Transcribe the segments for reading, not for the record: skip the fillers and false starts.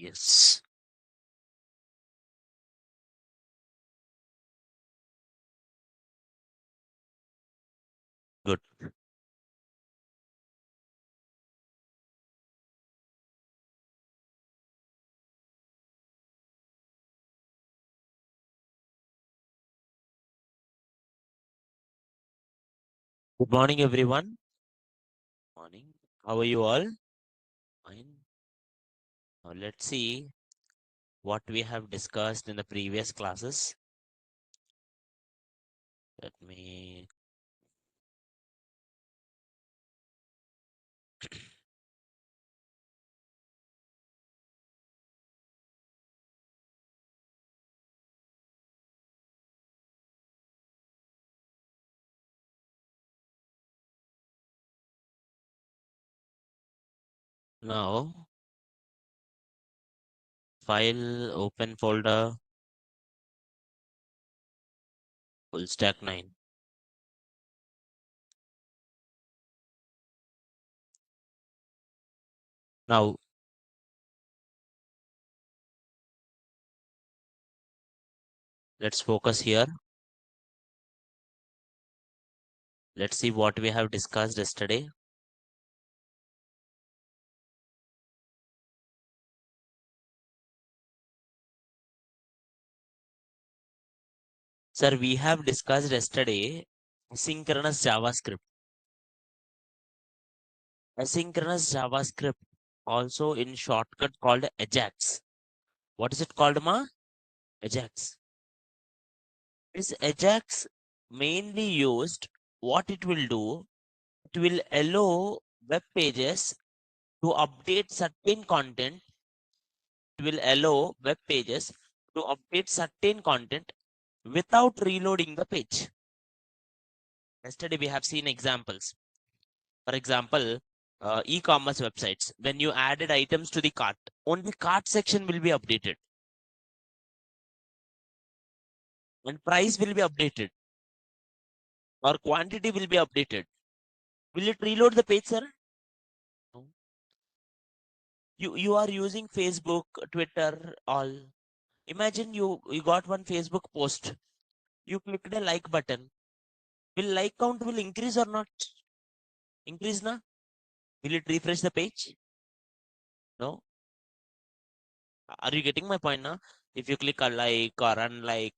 Yes. Good. Good morning, everyone. Morning. How are you all? Fine. Now let's see what we have discussed in the previous classes. Let me. Now, file, open folder, full stack 9. Now, let's focus here. Let's see what we have discussed yesterday. Sir, we have discussed yesterday asynchronous JavaScript. Asynchronous JavaScript, also in shortcut called Ajax. What is it called, ma? Ajax. This Ajax mainly used, what it will do, it will allow web pages to update certain content. It will allow web pages to update certain content without reloading the page. Yesterday we have seen examples. For example, e-commerce websites. When you added items to the cart, only cart section will be updated and price will be updated or quantity will be updated. Will it reload the page, sir? No. You are using Facebook, Twitter, all. Imagine you got one Facebook post. You clicked a like button. Will like count will increase or not? Increase na? Will it refresh the page? No. Are you getting my point now? If you click a like or unlike,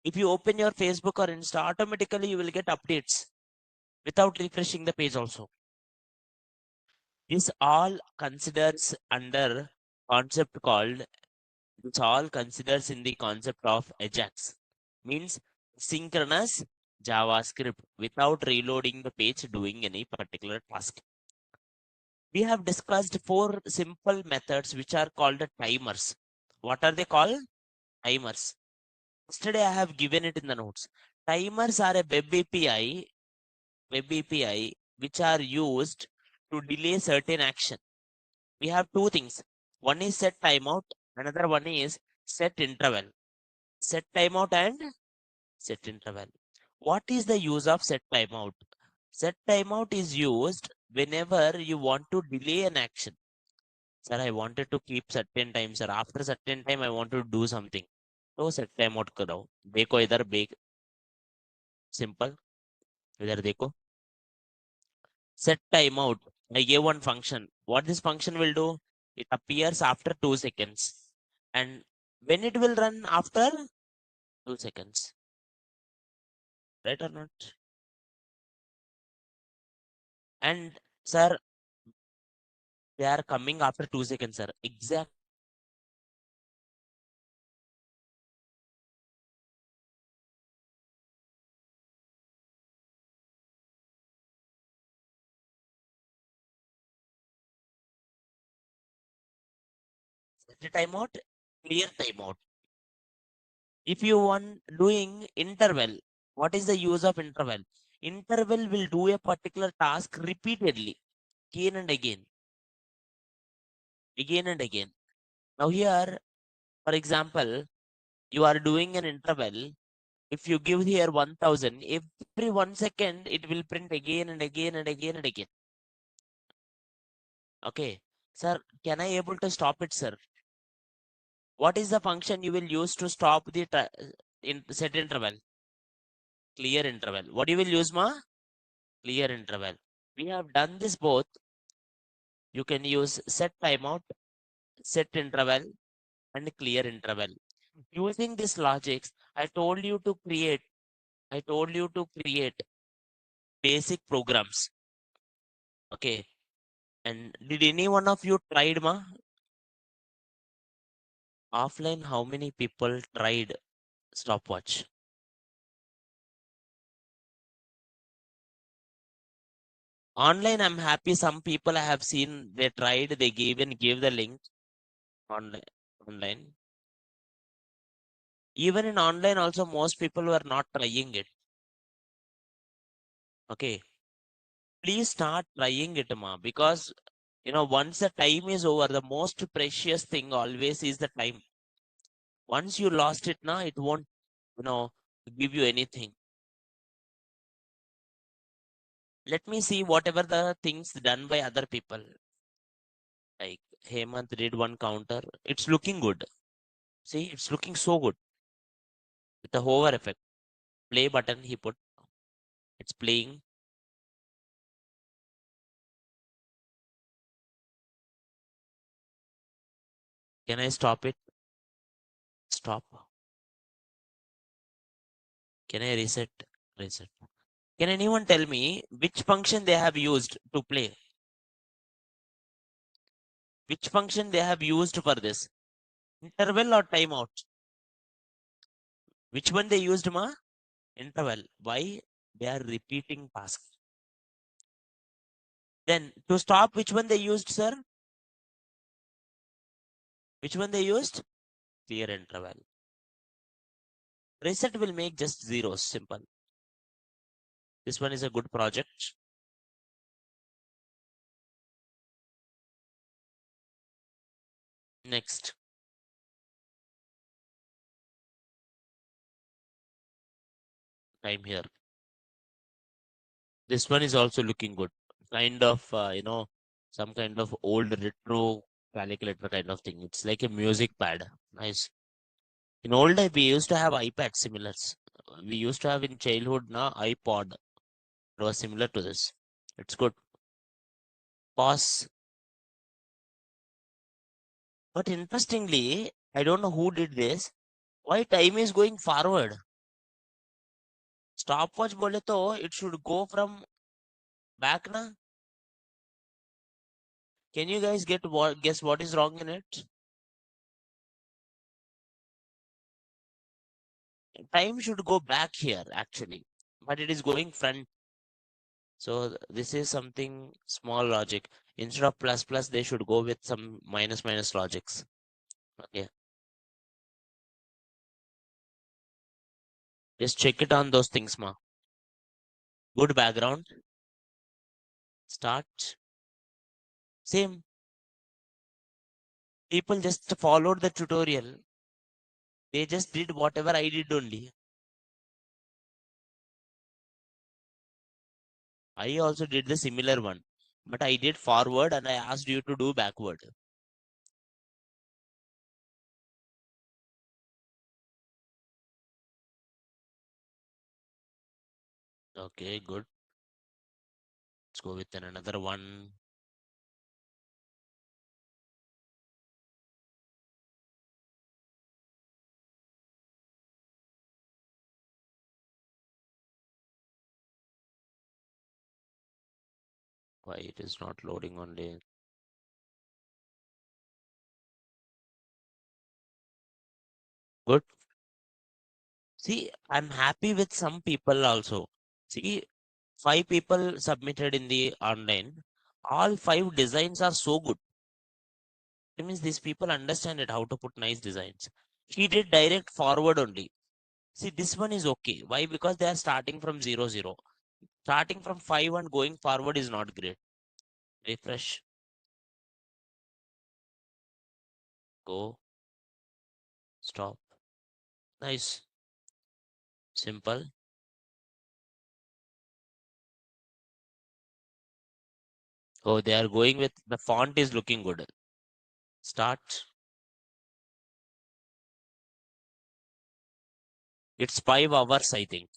if you open your Facebook or Insta, automatically you will get updates without refreshing the page also. This all considers under concept called, this all considers in the concept of Ajax. Means synchronous JavaScript without reloading the page doing any particular task. We have discussed 4 simple methods which are called timers. What are they called? Timers. Yesterday I have given it in the notes. Timers are a web API which are used to delay certain action. We have two things. One is set timeout, another one is set interval. Set timeout and set interval. What is the use of set timeout? Set timeout is used whenever you want to delay an action. Sir, I wanted to keep certain time, sir. After certain time, I want to do something. तो set timeout करो. देखो इधर bake simple. इधर देखो. Set timeout. I gave one function. What this function will do? It appears after 2 seconds. And when it will run after 2 seconds. Right or not? And sir, they are coming after 2 seconds, sir. Exact set the timeout, clear timeout. If you want doing interval, what is the use of interval? Interval will do a particular task repeatedly, again and again, again and again. Now here, for example, you are doing an interval. If you give here 1000, every 1 second, it will print again and again and again and again. Okay. Sir, can I able to stop it, sir? What is the function you will use to stop the set interval? Clear interval. What you will use, ma? Clear interval. We have done this both. You can use set timeout, set interval, and clear interval. Using this logics, I told you to create basic programs. Okay. And did any one of you tried, ma? Offline, how many people tried stopwatch? Online, I'm happy. Some people I have seen they tried, they gave the link online. Online. Even in online, also most people were not trying it. Okay. Please start trying it, ma, because once the time is over, the most precious thing always is the time. Once you lost it now, it won't, you know, give you anything. Let me see whatever the things done by other people. Like Hemant did one counter. It's looking good. See, it's looking so good with the hover effect. Play button he put. It's playing. Can I stop it? Stop. Can I reset? Reset. Can anyone tell me which function they have used to play? Which function they have used for this? Interval or timeout? Which one they used, ma? Interval. Why? They are repeating task. Then to stop, which one they used, sir? Which one they used? Clear interval. Reset will make just zeros. Simple. This one is a good project. Next. Time here. This one is also looking good. Kind of, some kind of old retro calculator kind of thing. It's like a music pad. Nice. In old day, we used to have iPad similars. We used to have in childhood now iPod. It was similar to this. It's good. Pause. But interestingly, I don't know who did this. Why time is going forward? Stopwatch bole to it should go from back na. Can you guys guess what is wrong in it? Time should go back here actually, but it is going front. So this is something small logic. Instead of plus plus, they should go with some minus minus logics. Okay, just check it on those things, ma. Good background. Start. Same. People just followed the tutorial. They just did whatever I did only. I also did the similar one, but I did forward and I asked you to do backward. Okay, good. Let's go with another one. Why it is not loading only? Good. See, I'm happy with some people also. See, 5 people submitted in the online. All 5 designs are so good. It means these people understand it how to put nice designs. He did direct forward only. See, this one is okay. Why? Because they are starting from 0, 0. Starting from 5 and going forward is not great. Refresh. Go. Stop. Nice. Simple. Oh, they are going with the font is looking good. Start. It's 5 hours, I think.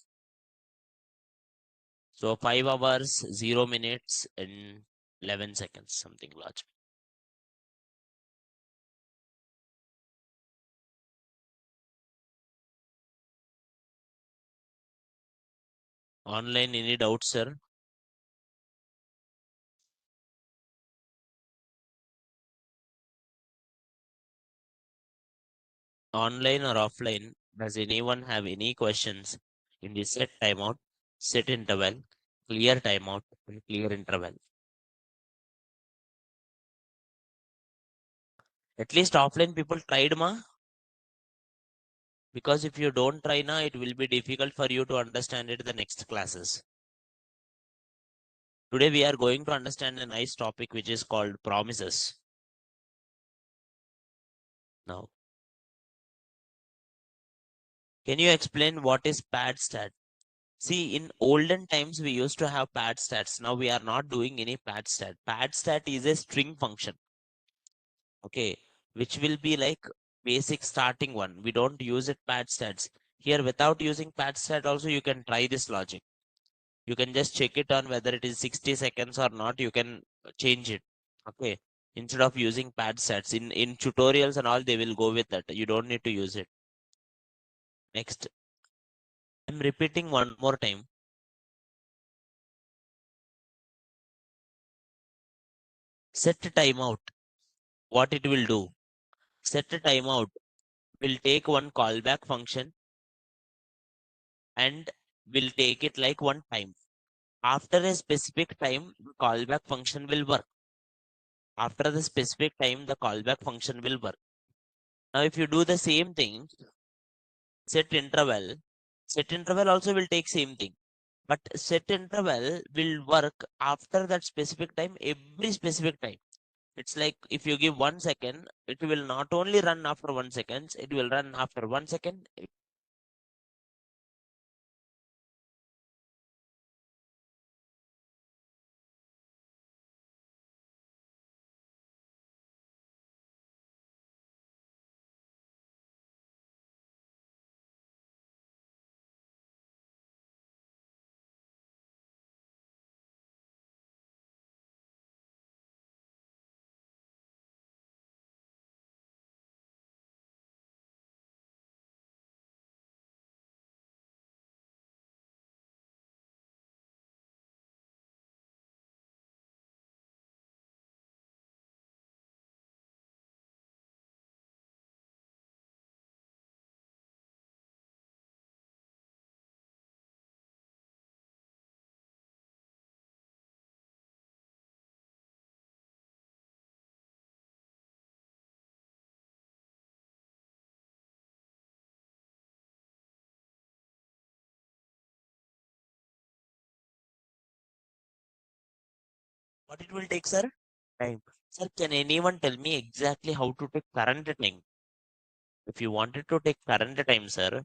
So 5 hours, 0 minutes, and 11 seconds, something large. Online, any doubts, sir? Online or offline? Does anyone have any questions in the set timeout, set interval, clear timeout, and clear interval? At least offline people tried, ma. Because if you don't try now, it will be difficult for you to understand it in the next classes. Today we are going to understand a nice topic which is called promises. Now, can you explain what is pad stat? See, in olden times we used to have pad stats. Now we are not doing any pad stat. Pad stat is a string function, okay, which will be like basic starting one. We don't use it pad stats. Here, without using pad stat also, you can try this logic. You can just check it on whether it is 60 seconds or not. You can change it, okay. Instead of using pad stats in tutorials and all, they will go with that. You don't need to use it. Next, I'm repeating one more time. Set timeout. What it will do? Set timeout will take one callback function and will take it like one time. After a specific time, the callback function will work. After the specific time, the callback function will work. Now, if you do the same thing, set interval, set interval also will take same thing. But set interval will work after that specific time, every specific time. It's like if you give 1 second, it will not only run after 1 second, it will run after 1 second. What it will take, sir? Time. Sir, can anyone tell me exactly how to take current time? If you wanted to take current time, sir,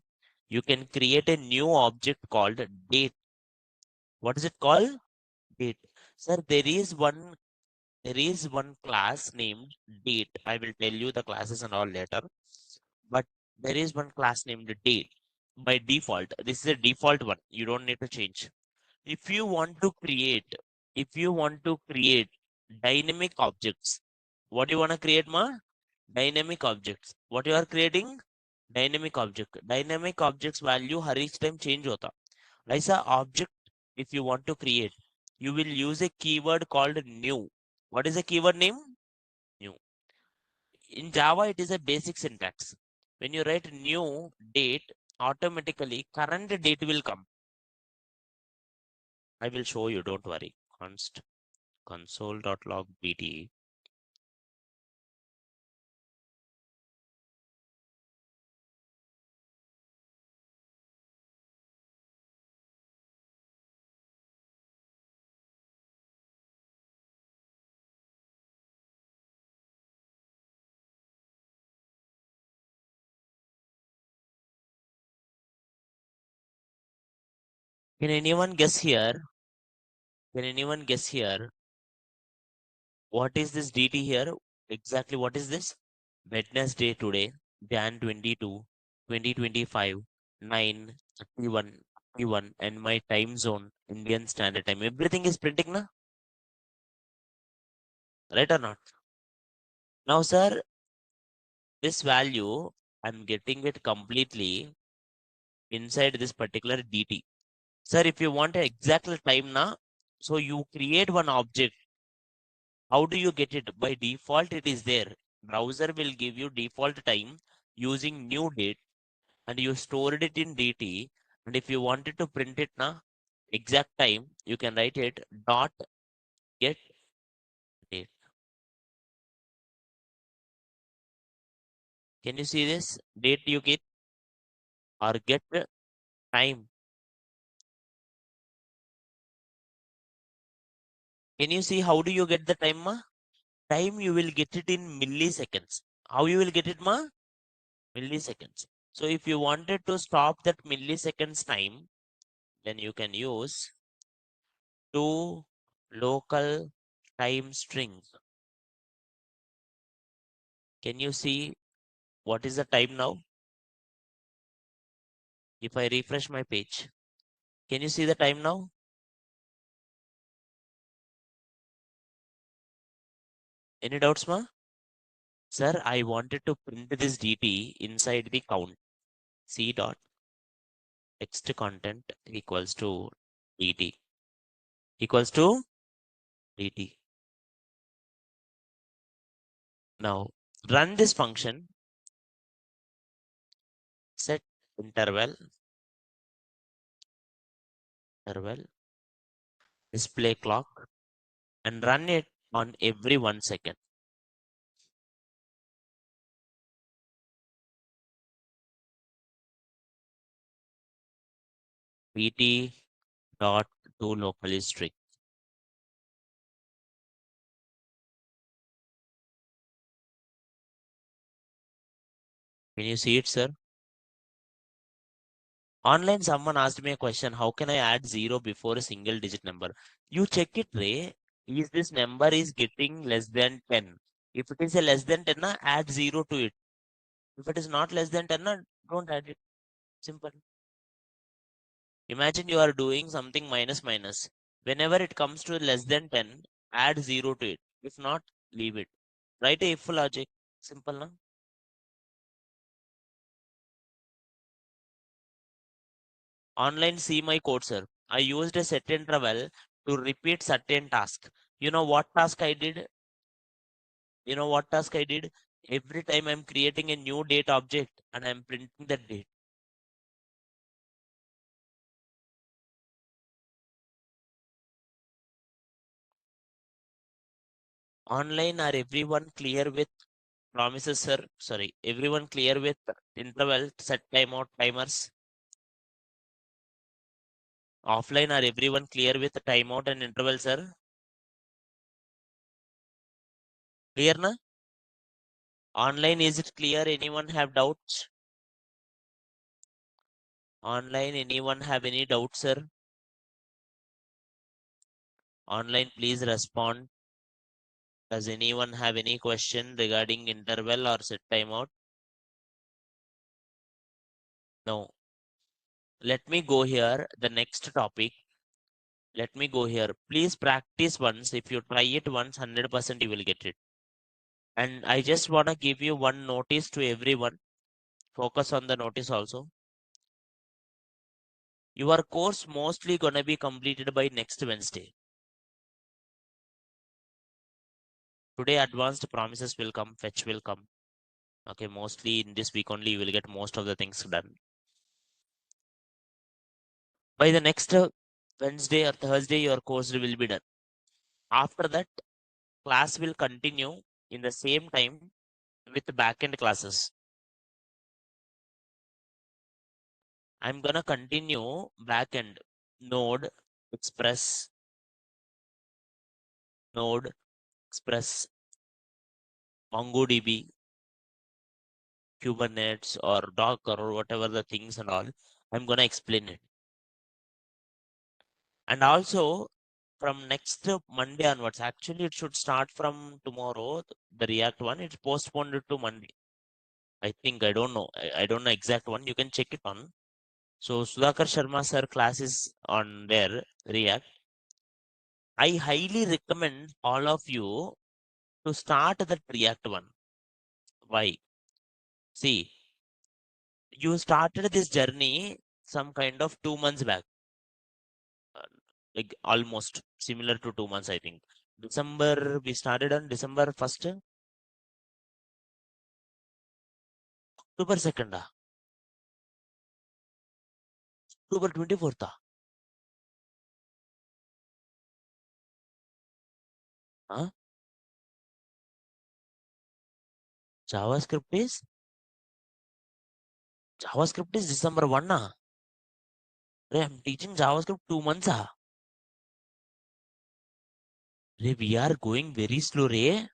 you can create a new object called date. What is it called? Date. Sir, there is one class named date. I will tell you the classes and all later. But there is one class named date. By default, this is a default one. You don't need to change. If you want to create, if you want to create dynamic objects, what do you want to create, ma? Dynamic objects. What you are creating? Dynamic object. Dynamic objects value her each time change होता. ऐसा object, if you want to create, you will use a keyword called new. What is the keyword name? New. In Java, it is a basic syntax. When you write new date, automatically current date will come. I will show you, don't worry. Const console.log bt. Can anyone guess here? Can anyone guess here? What is this DT here? Exactly what is this? Wednesday today, Jan 22, 2025, 9:31, and my time zone, Indian Standard Time. Everything is printing na? Right or not? Now, sir, this value, I'm getting it completely inside this particular DT. Sir, if you want an exact time na, so you create one object. How do you get it? By default, it is there. Browser will give you default time using new date and you stored it in DT. And if you wanted to print it na, exact time, you can write it dot get date. Can you see this? Date you get or get time. Can you see how do you get the time ma? Time you will get it in milliseconds. How you will get it ma? Milliseconds. So if you wanted to stop that milliseconds time, then you can use two local time strings. Can you see what is the time now? If I refresh my page, can you see the time now? Any doubts, ma? Sir, I wanted to print this DT inside the count. C dot text content equals to DT equals to DT. Now run this function, set interval, display clock, and run it on every 1 second. PT dot to locally strict. Can you see it, sir? Online, someone asked me a question, how can I add zero before a single digit number? You check it, Ray. Is this number is getting less than 10? If it is a less than 10, na, add zero to it. If it is not less than 10, na, don't add it. Simple. Imagine you are doing something minus minus. Whenever it comes to less than 10, add zero to it. If not, leave it. Write a if logic. Simple, na? Online, see my code, sir. I used a set interval to repeat certain task. You know what task I did? You know what task I did? Every time I'm creating a new date object and I'm printing that date. Online, are everyone clear with promises, sir? Sorry, everyone clear with interval, set timeout, timers? Offline, are everyone clear with timeout and interval, sir? Clear, na? Online, is it clear? Anyone have doubts? Online, anyone have any doubts, sir? Online, please respond. Does anyone have any question regarding interval or set timeout? No. Let me go here. The next topic. Let me go here. Please practice once. If you try it once, 100% you will get it. And I just want to give you one notice to everyone. Focus on the notice also. Your course mostly gonna be completed by next Wednesday. Today advanced promises will come, fetch will come. Okay, mostly in this week only you will get most of the things done. By the next Wednesday or Thursday, your course will be done. After that, class will continue in the same time with backend classes. I'm gonna continue backend Node, Express, Node, Express, MongoDB, Kubernetes, or Docker, or whatever the things and all. I'm gonna explain it. And also from next Monday onwards. Actually, it should start from tomorrow. The React one, it's postponed to Monday. I think, I don't know. I don't know exact one. You can check it on. So Sudhakar Sharma sir class is on there, React. I highly recommend all of you to start that React one. Why? See, you started this journey some kind of 2 months back, uh, like almost similar to 2 months, I think. December, we started on December 1st, October 2nd, October 24th. Huh? JavaScript is JavaScript is December 1. I'm teaching JavaScript 2 months. We are going very slow, Ray.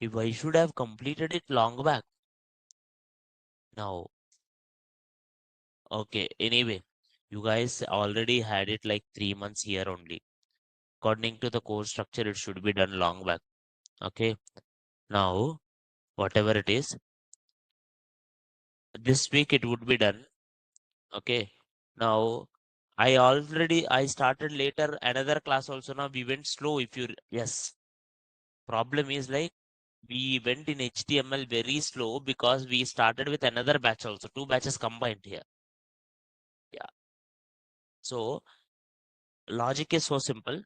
If I should have completed it long back. Now, okay. Anyway, you guys already had it like 3 months here only. According to the course structure, it should be done long back. Okay. Now, whatever it is, this week it would be done. Okay. Now, I started later another class also. Now we went slow. Yes, problem is like we went in HTML very slow because we started with another batch also. Two batches combined here. Yeah. So logic is so simple.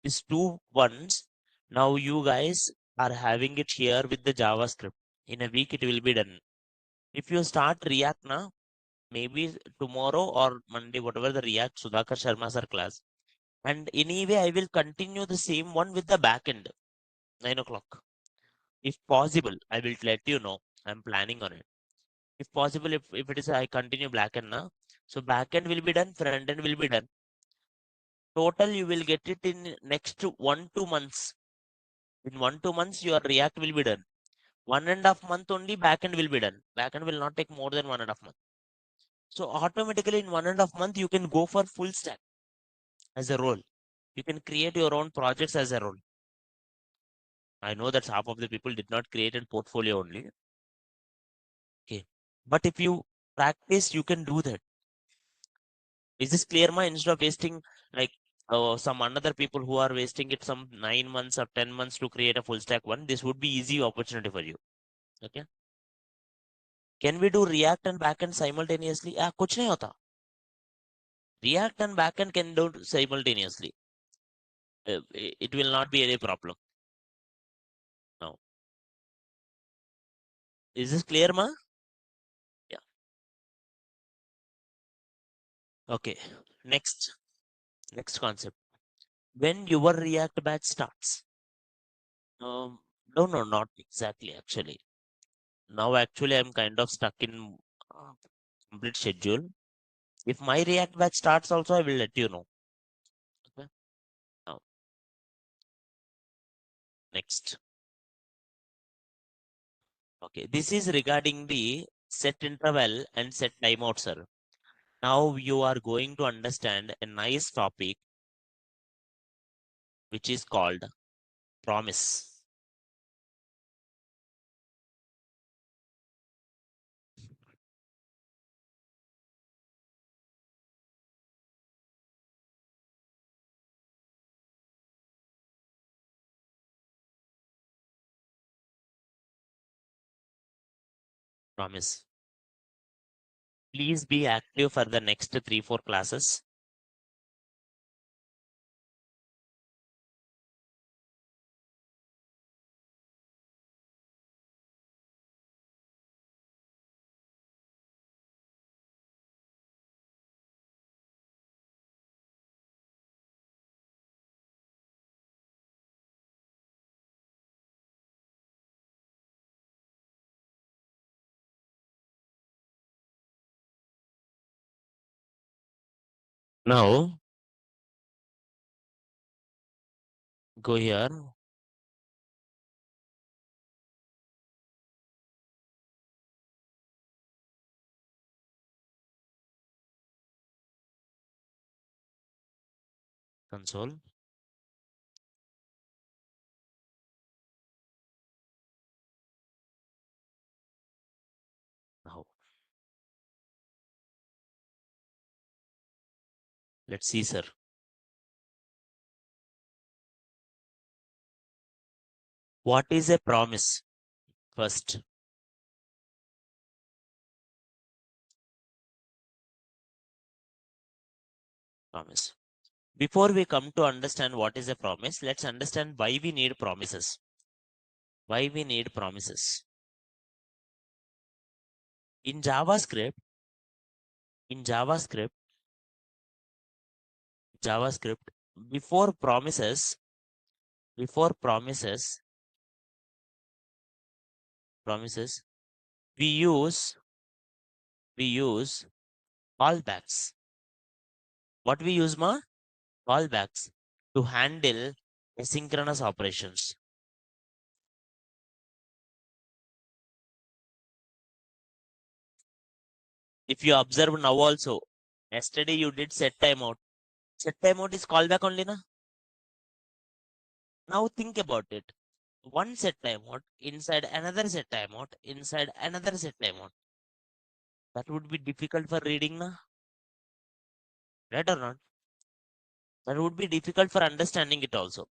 These two ones, now you guys are having it here with the JavaScript. In a week it will be done. If you start React now, maybe tomorrow or Monday, whatever the React Sudhakar Sharma sir class. And anyway, I will continue the same one with the backend, 9 o'clock. If possible, I will let you know. I'm planning on it. If possible, if it is I continue backend now. So backend will be done, front end will be done. Total, you will get it in next 1 2 months. In 1 2 months, your React will be done. 1.5 month only backend will be done. Backend will not take more than 1.5 month. So automatically in 1.5 month, you can go for full stack as a role. You can create your own projects as a role. I know that half of the people did not create a portfolio only. Okay. But if you practice, you can do that. Is this clear, ma? Instead of wasting like some another people who are wasting it some 9 months or 10 months to create a full stack one, this would be easy opportunity for you. Okay. Can we do React and backend simultaneously? कुछ नहीं होता. React and backend can do simultaneously. It will not be any problem. Now, is this clear, ma? Yeah. Okay. Next, next concept. When your React batch starts. No, no, not exactly. Actually, now actually I'm kind of stuck in uh, complete schedule. If my React batch starts, also I will let you know. Okay. Now, next. Okay, this is regarding the set interval and set timeout, sir. Now you are going to understand a nice topic which is called promise. Promise. Please be active for the next 3 4 classes. Now go here. Console. Now, let's see, sir. What is a promise? First, promise. Before we come to understand what is a promise, let's understand why we need promises. Why we need promises. In JavaScript, in JavaScript, JavaScript, before promises, before promises, we use callbacks. What we use, ma? Callbacks to handle asynchronous operations. If you observe now also, yesterday you did set timeout. Set timeout is callback only, na? Now think about it. One set timeout inside another set timeout inside another set timeout. That would be difficult for reading, na? Right or not? That would be difficult for understanding it also.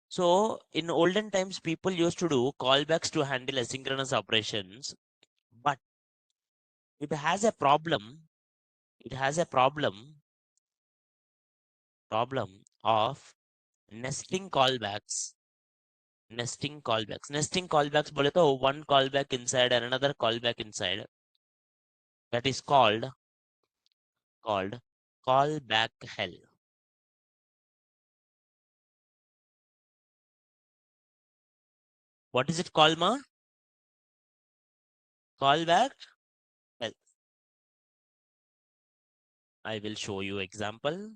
So in olden times, people used to do callbacks to handle asynchronous operations, but it has a problem. It has a problem of nesting callbacks. Nesting callbacks. Nesting callbacks बोले तो one callback inside and another callback inside. That is called callback hell. What is it called, ma? Callback hell. I will show you example.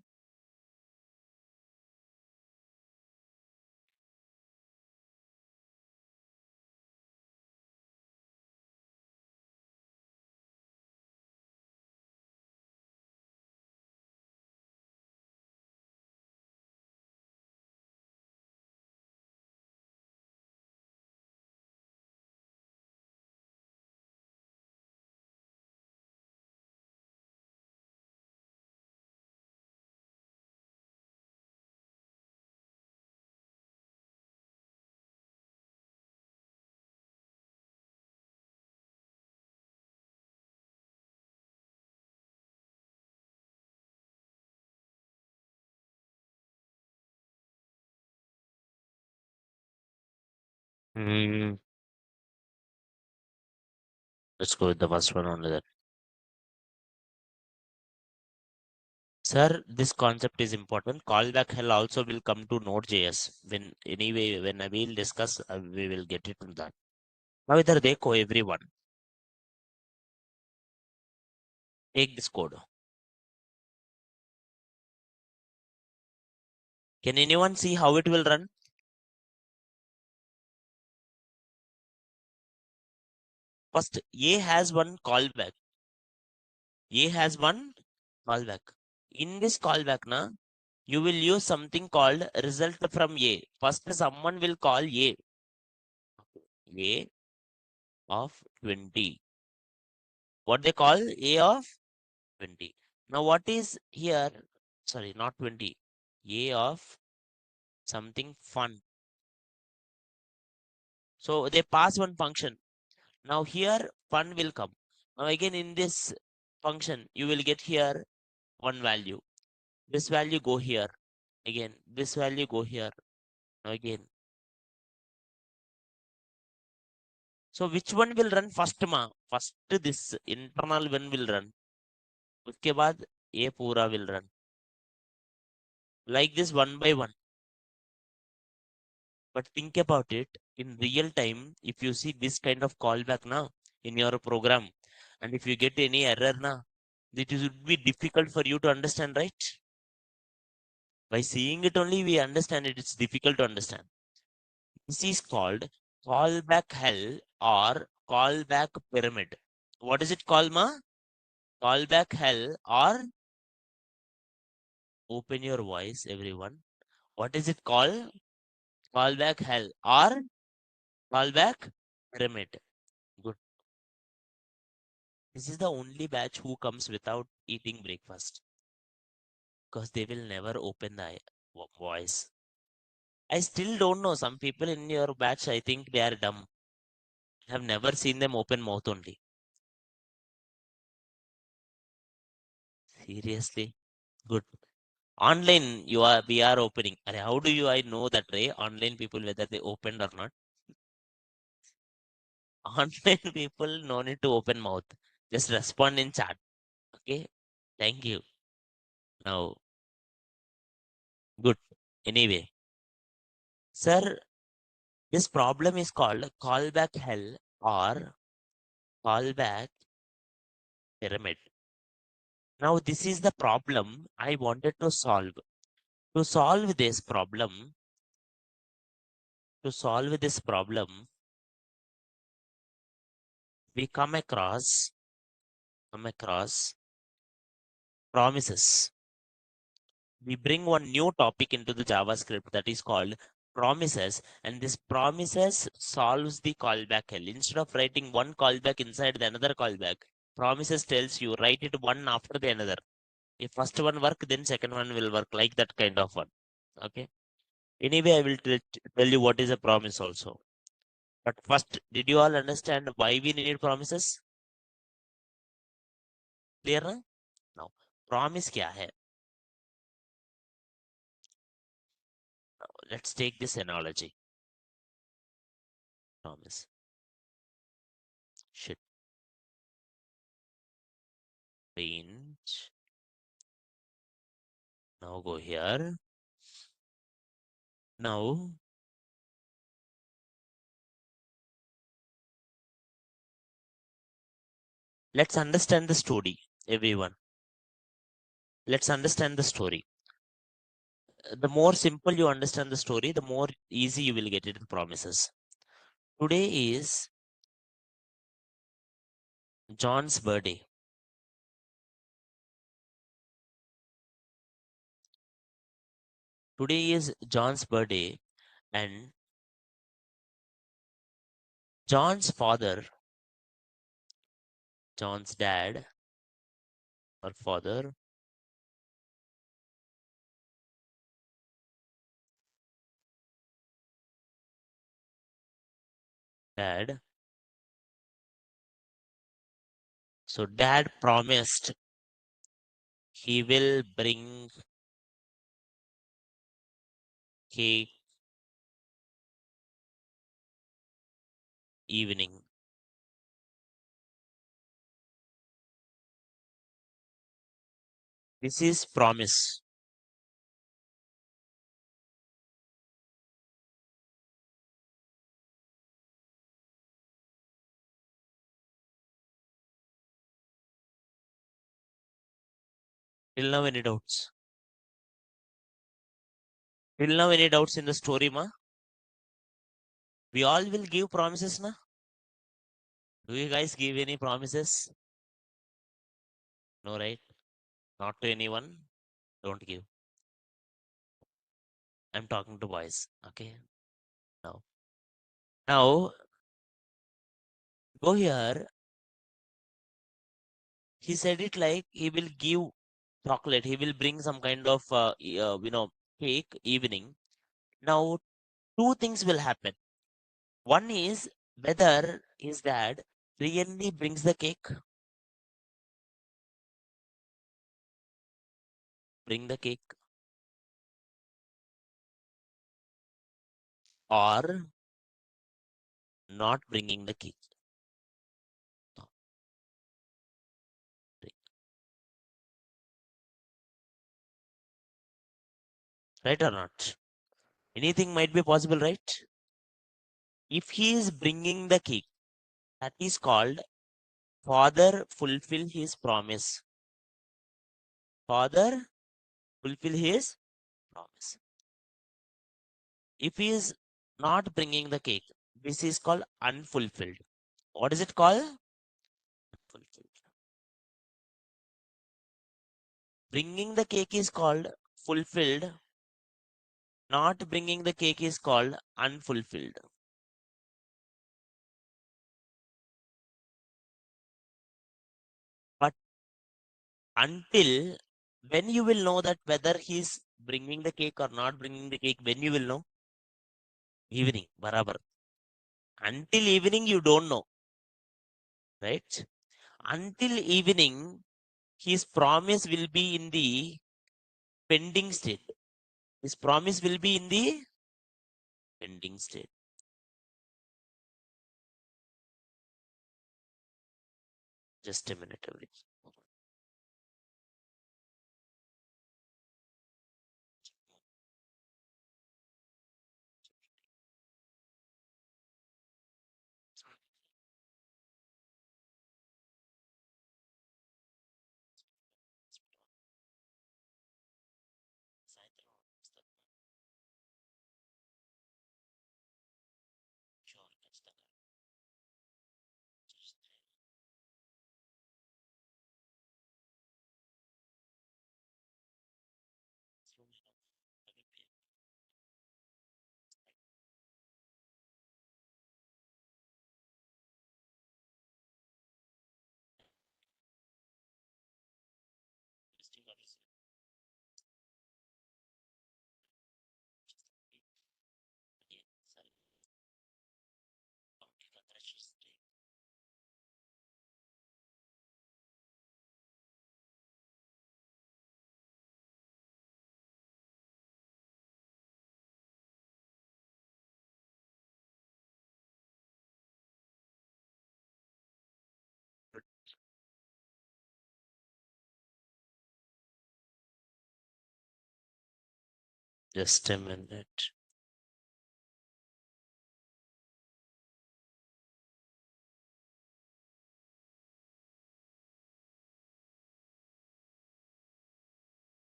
Hmm. Let's go with the first one only. That. Sir, this concept is important. Callback hell also will come to Node.js. When I will discuss, we will get it to that. Now, इधर देखो everyone. Take this code. Can anyone see how it will run? First, A has one callback. A has one callback. In this callback, na, you will use something called result from A. First, someone will call A of 20. What they call A of 20. Now, what is here? Sorry, not 20. A of something fun. So they pass one function. Now here fun will come. Now again in this function, you will get here one value. This value go here. Again, this value go here. Now again. So which one will run first, ma? First this internal one will run. उसके बाद ये पूरा will run. Like this one by one. But think about it. In real time, if you see this kind of callback now in your program, and if you get any error now, it would be difficult for you to understand, right? By seeing it only, we understand it. It's difficult to understand. This is called callback hell or callback pyramid. What is it called, ma? Callback hell or Open your voice, everyone. What is it called? Callback hell or callback pyramid. Good. This is the only batch who comes without eating breakfast because they will never open the voice. I still don't know. Some people in your batch, I think they are dumb. I have never seen them open mouth only. Seriously. Good. Online, we are opening. How do I know that, Ray? Online people whether they opened or not? Online people no need to open mouth. Just respond in chat. Okay. Thank you. Now, good. Anyway, sir, this problem is called callback hell or callback pyramid. Now, this is the problem I wanted to solve. To solve this problem, to solve this problem, we come across promises. We bring one new topic into the JavaScript that is called promises, and this promises solves the callback hell. Instead of writing one callback inside the another callback, promises tells you write it one after the another. If first one work, then second one will work, like that kind of one. Okay. Anyway, I will tell you what is a promise also. But first, did you all understand why we need promises? Clear na? Now, promise क्या है? Let's take this analogy. Promise. Shit. Print. Now go here. Now, let's understand the story, everyone. Let's understand the story. The more simple you understand the story, the more easy you will get it in promises. Today is John's birthday. Today is John's birthday, and John's father, John's dad or father, dad. So dad promised he will bring cake evening. This is promise. Till now, any doubts? Till now, any doubts in the story, ma? We all will give promises, na? Do you guys give any promises? No, right? Not to anyone. Don't give. I'm talking to boys. Okay. Now, now go here. He said it like he will give chocolate. He will bring some kind of cake evening. Now, two things will happen. One is whether his dad really brings the cake, bring the cake, or not bringing the cake. Right or not? Anything might be possible, right? If he is bringing the cake, that is called father fulfill his promise. Father fulfill his promise. If he is not bringing the cake, this is called unfulfilled. What is it called? Unfulfilled. Bringing the cake is called fulfilled. Not bringing the cake is called unfulfilled. But until when you will know that whether he's bringing the cake or not bringing the cake, when you will know? Evening, barabar. Until evening, you don't know, right? Until evening, his promise will be in the pending state. His promise will be in the pending state. Just a minute, everybody. Just a minute.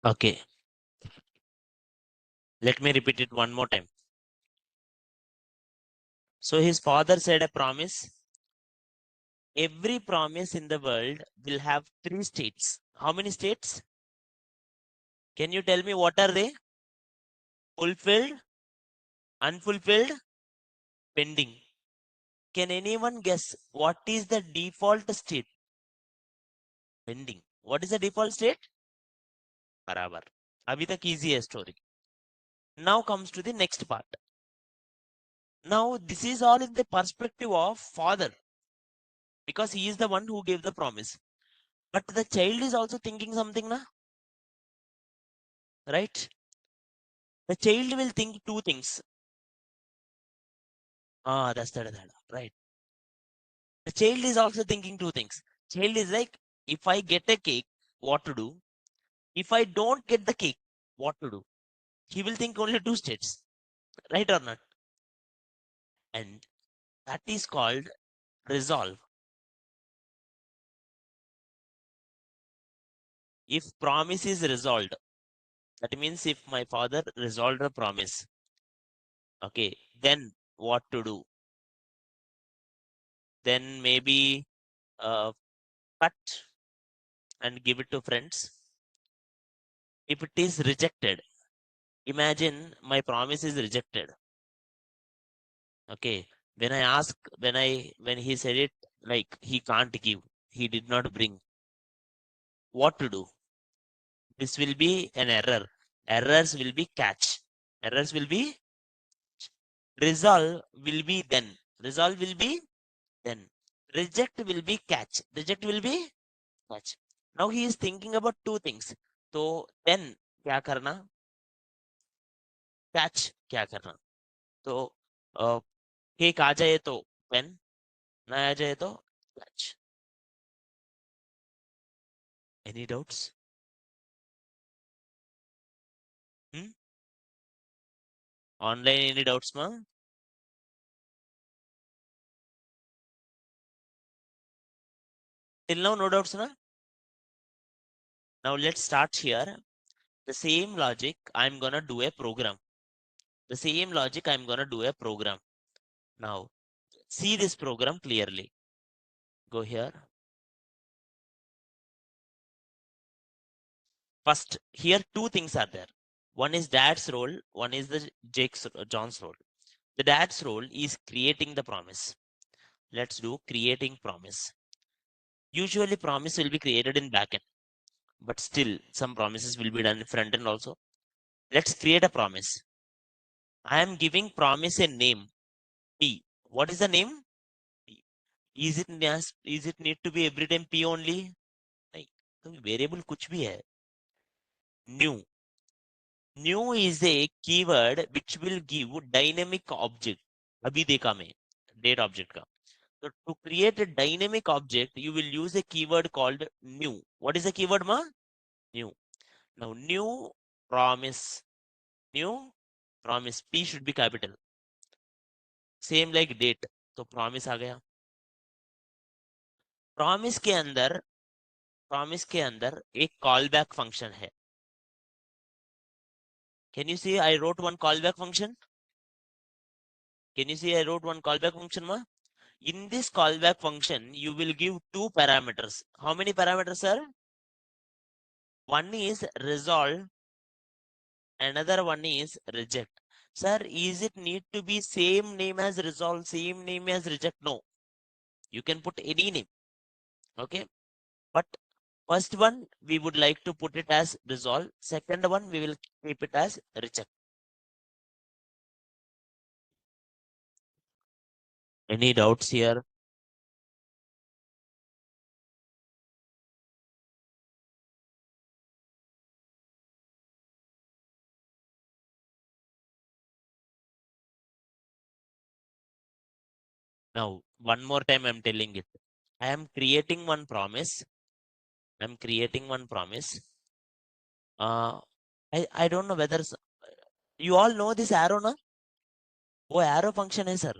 Okay, let me repeat it one more time. So his father said a promise. Every promise in the world will have three states. How many states? Can you tell me what are they? Fulfilled, unfulfilled, pending. Can anyone guess what is the default state? Pending. What is the default state? बराबर. अभी तक easy है story. Now comes to the next part. Now this is all in the perspective of father, because he is the one who gave the promise. But the child is also thinking something, na? Right? The child will think two things. Ah, that's that. Right. The child is also thinking two things. Child is like, if I get a cake, what to do? If I don't get the cake, what to do? He will think only two states, right or not? And that is called resolve. If promise is resolved, that means if my father resolved a promise, okay, then what to do? Then maybe cut and give it to friends. If it is rejected, imagine my promise is rejected. Okay, when he said it, like he can't give, he did not bring. What to do? This will be an error. Errors will be catch. Errors will be resolve will be then. Resolve will be then. Reject will be catch. Reject will be catch. Now he is thinking about two things. So then क्या करना? Catch क्या करना? तो cake आ जाए तो when, ना आ जाए तो catch. Any doubts? Hmm? Online any doubts, ma? Till now no doubts, na? Now let's start here. The same logic I'm gonna do a program. The same logic I'm gonna do a program. Now see this program clearly. Go here. First, here two things are there. One is dad's role, one is the John's role. The dad's role is creating the promise. Let's do creating promise. Usually promise will be created in backend, but still some promises will be done in front end also. Let's create a promise. I am giving promise a name, P. What is the name? P. Is it need to be every time P only? नहीं, तो variable कुछ भी है. New. New is a keyword which will give dynamic object. अभी देखा मैं date object का. So to create a dynamic object, you will use a keyword called new. What is the keyword, ma? New. Now new promise. New promise. P should be capital. Same like date. तो promise आ गया. Promise के अंदर एक callback function है. Can you see I wrote one callback function? Can you see I wrote one callback function, ma? In this callback function, you will give two parameters. How many parameters, sir? One is resolve, another one is reject. Sir, is it need to be same name as resolve, same name as reject? No. You can put any name. Okay. But first one, we would like to put it as resolve. Second one, we will keep it as reject. Any doubts here? Now, one more time, I'm telling it. I am creating one promise. I'm creating one promise. I don't know whether you all know this arrow, na? Oh, arrow function is, sir.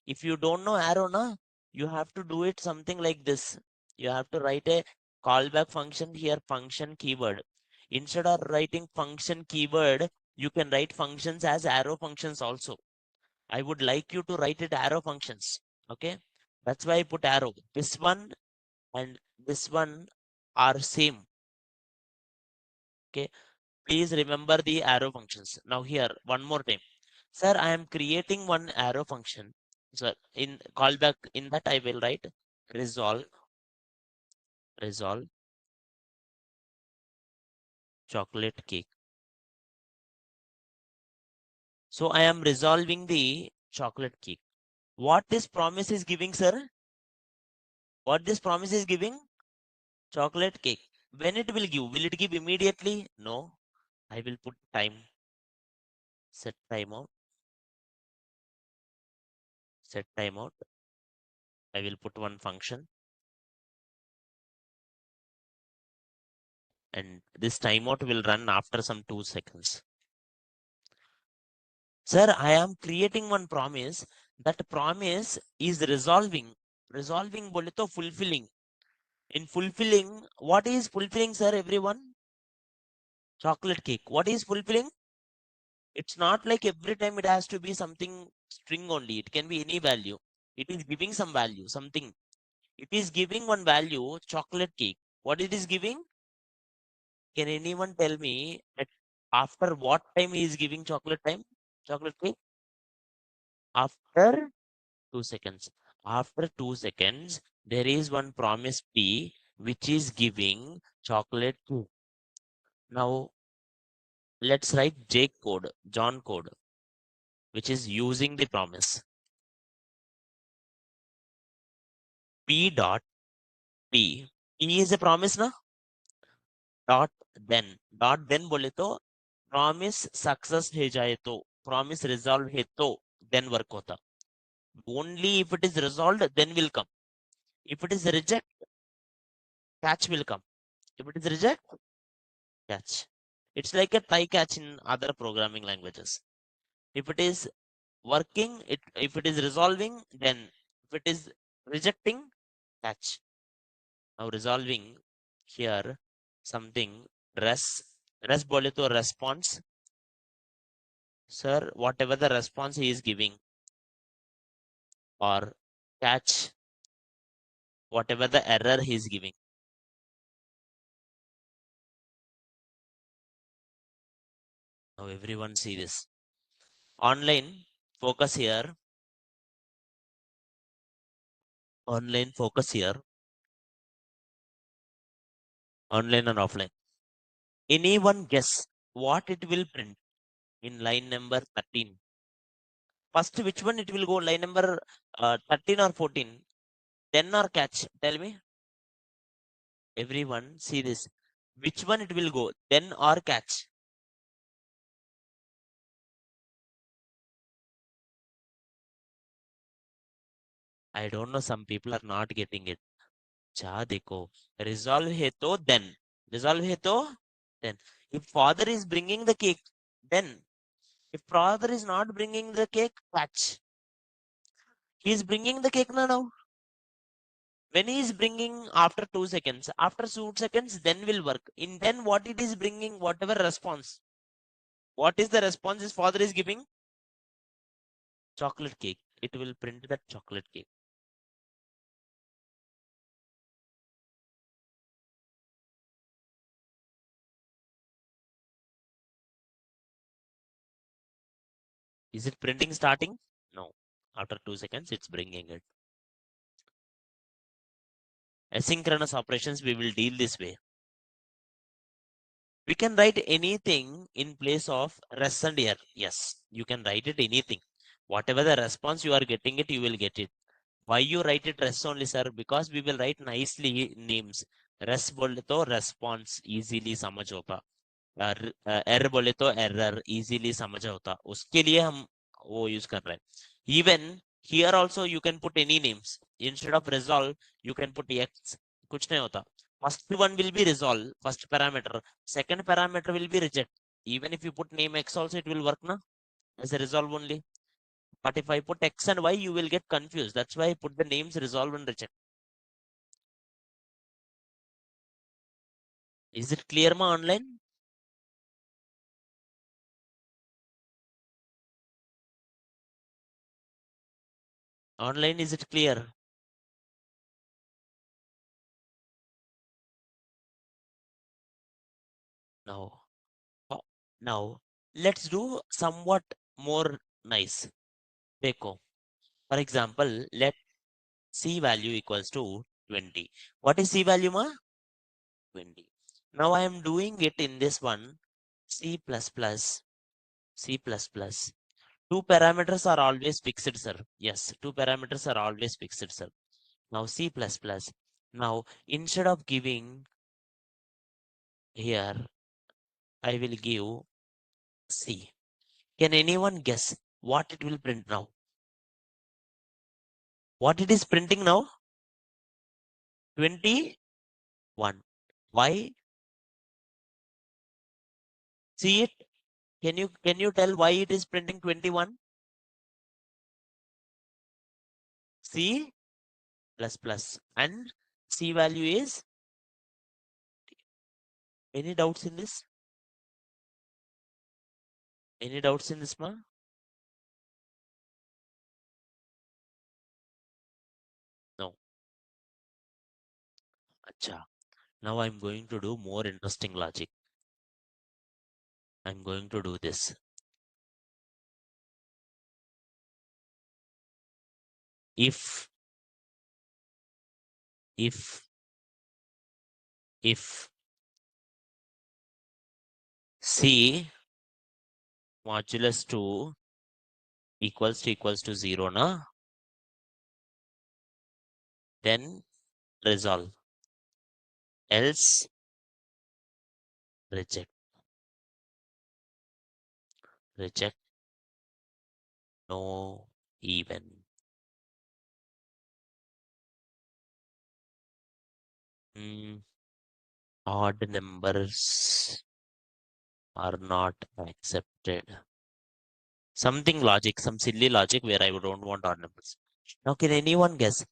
If you don't know arrow, na, you have to do it something like this. You have to write a callback function here, function keyword. Instead of writing function keyword, you can write functions as arrow functions also. I would like you to write it arrow functions. Okay. That's why I put arrow. This one and this one are same. Okay. Please remember the arrow functions. Now here, one more time. Sir, I am creating one arrow function. So in callback, in that I will write resolve chocolate cake. So I am resolving the chocolate cake. What this promise is giving, sir? What this promise is giving? Chocolate cake. When it will it give immediately? No. I will put time. Set timeout. Set timeout. I will put one function. And this timeout will run after some 2 seconds. Sir, I am creating one promise. That promise is resolving. Resolving bole to fulfilling. In fulfilling, what is fulfilling, sir, everyone? Chocolate cake. What is fulfilling? It's not like every time it has to be something string only. It can be any value. It is giving some value, something. It is giving one value, chocolate cake. What it is giving? Can anyone tell me at after what time he is giving chocolate time? Chocolate cake? After 2 seconds. After 2 seconds, there is one promise P which is giving chocolate cake. Now let's write J code, John code, which is using the promise. P dot P. P is a promise, na? Dot then बोले तो promise success है जाए तो promise resolve है तो then work होता. Only if it is resolved, then will come. If it is reject, catch will come. If it is reject, catch. It's like a try catch in other programming languages. If it is working, if it is resolving, then if it is rejecting, catch. Now resolving here something res bole to response. Sir, whatever the response he is giving or catch whatever the error he is giving. Now everyone see this. Online, focus here. Online, focus here. Online and offline. Anyone guess what it will print in line number 13? First, which one it will go? Line number 13 or 14? 10 or catch? Tell me. Everyone see this. Which one it will go? 10 or catch? I don't know. Some people are not getting it. Cha dekho. Resolve hai to then. Resolve hai to then. If father is bringing the cake, then. If father is not bringing the cake, catch. He is bringing the cake now. When he is bringing after 2 seconds, after 2 seconds, then will work. In then what it is bringing, whatever response. What is the response his father is giving? Chocolate cake. It will print that chocolate cake. Is it printing starting? No. After 2 seconds, it's bringing it. Asynchronous operations, we will deal this way. We can write anything in place of res and error. Yes, you can write it anything. Whatever the response you are getting it, you will get it. Why you write it res only, sir? Because we will write nicely names. Res बोले तो response easily समझ होता. Error बोले तो error easily समझ होता. उसके लिए हम वो यूज कर रहे हैं. Even here also you can put any names. Instead of resolve, you can put x. कुछ नहीं होता. First one will be resolve, first parameter. Second parameter will be reject. Even if you put name x also, it will work na as a resolve only. But if I put x and y, you will get confused. That's why I put the names resolve and reject. Is it clear ma online? Online, is it clear? Now, now let's do somewhat more nice. Dekho. For example, let c value equals to 20. What is c value ma? 20. Now I am doing it in this one. C plus plus, C plus plus. Two parameters are always fixed, sir. Yes, two parameters are always fixed, sir. Now C plus plus. Now instead of giving here, I will give C. Can anyone guess what it will print now? What it is printing now? 21. Why? See it? Can you tell why it is printing 21? C plus plus. And C value is, any doubts in this? Any doubts in this, ma? No. Acha. Now I'm going to do more interesting logic. I'm going to do this. If if if C modulus 2 equals to 0 na, then resolve. Else reject. Reject. No even. Mm, odd numbers are not accepted. Something logic, some silly logic where I don't want odd numbers. Now, can anyone guess?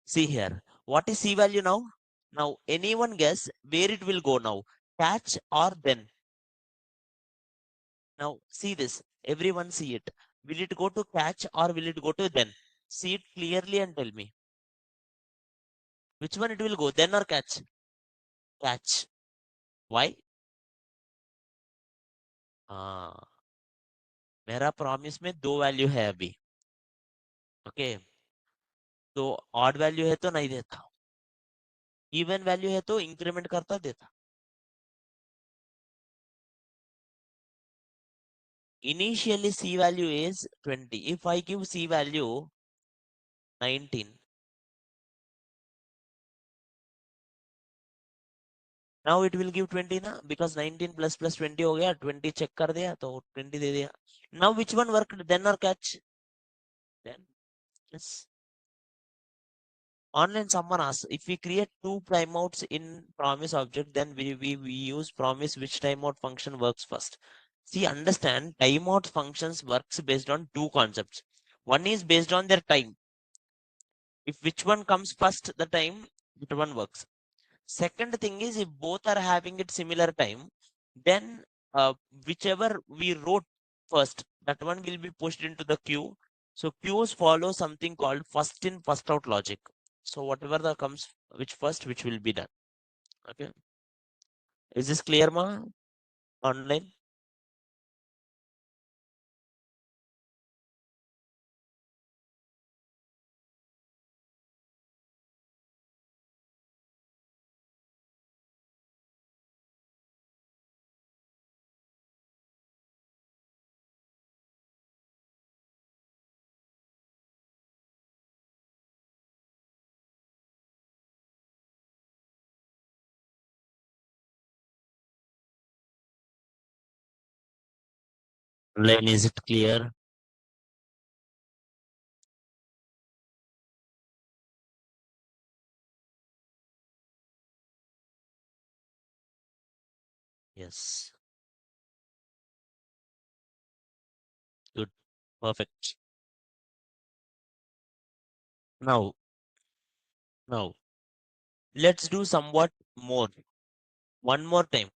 See here. What is C value now? Now, anyone guess where it will go now? Catch or then? Now, see this. Everyone see it. Will it go to catch or will it go to then? See it clearly and tell me. Which one it will go? Then or catch? Catch. Why? हाँ, मेरा promise में दो value है अभी। Okay, तो odd value है तो नहीं देता, इवन वैल्यू है तो इंक्रीमेंट करता देता। Initially C value is 20. If I give C value 19, now it will give 20 ना, because 19 plus 20 हो गया, 20 चेक कर दिया तो 20 दे दिया। Now which one worked, then or catch? Then, yes. Online someone asks, if we create two timeouts in promise object, then we use promise which timeout function works first. See, understand, timeout functions works based on two concepts. One is based on their time. If which one comes first, the time, that one works. Second thing is, if both are having it similar time, then whichever we wrote first, that one will be pushed into the queue. So queues follow something called first in, first out logic. So whatever that comes, which first, which will be done. Okay. Is this clear, ma? Online? Online, is it clear? Yes. Good. Perfect. Now, now, let's do somewhat more. One more time.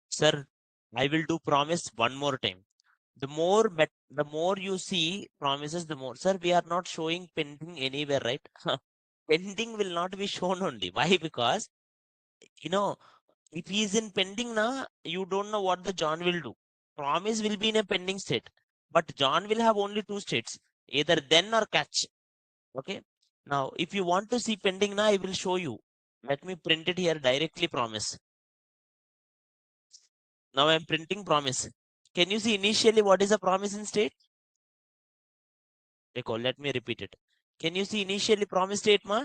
Sir, I will do promise one more time. The more you see promises, the more. Sir, we are not showing pending anywhere, right? Pending will not be shown only. Why? Because, you know, if he is in pending now, you don't know what the John will do. Promise will be in a pending state, but John will have only two states, either then or catch. Okay. Now, if you want to see pending now, I will show you. Let me print it here directly. Promise. Now I'm printing promise. Can you see initially what is a promise in state? Let me repeat it. Can you see initially promise state ma?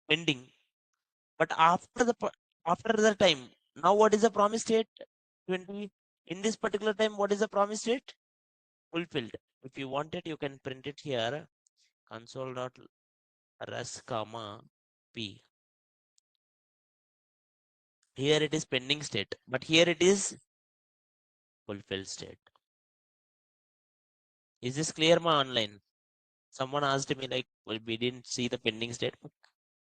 Pending. But after the time, now what is the promise state? 20. In this particular time, what is the promise state? Fulfilled. If you want it, you can print it here. Console.res comma p. Here it is pending state, but here it is fulfilled state. Is this clear ma online? Someone asked me like, well, we didn't see the pending state.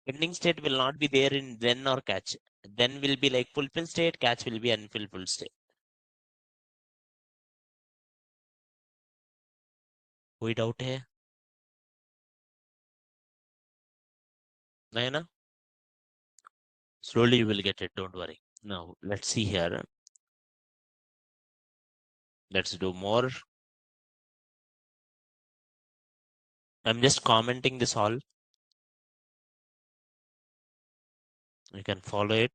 Pending state will not be there in then or catch. Then will be like fulfill state, catch will be unfulfilled state. कोई doubt है? नहीं ना? Slowly you will get it, don't worry. Now let's see here. Let's do more. I'm just commenting this all. You can follow it.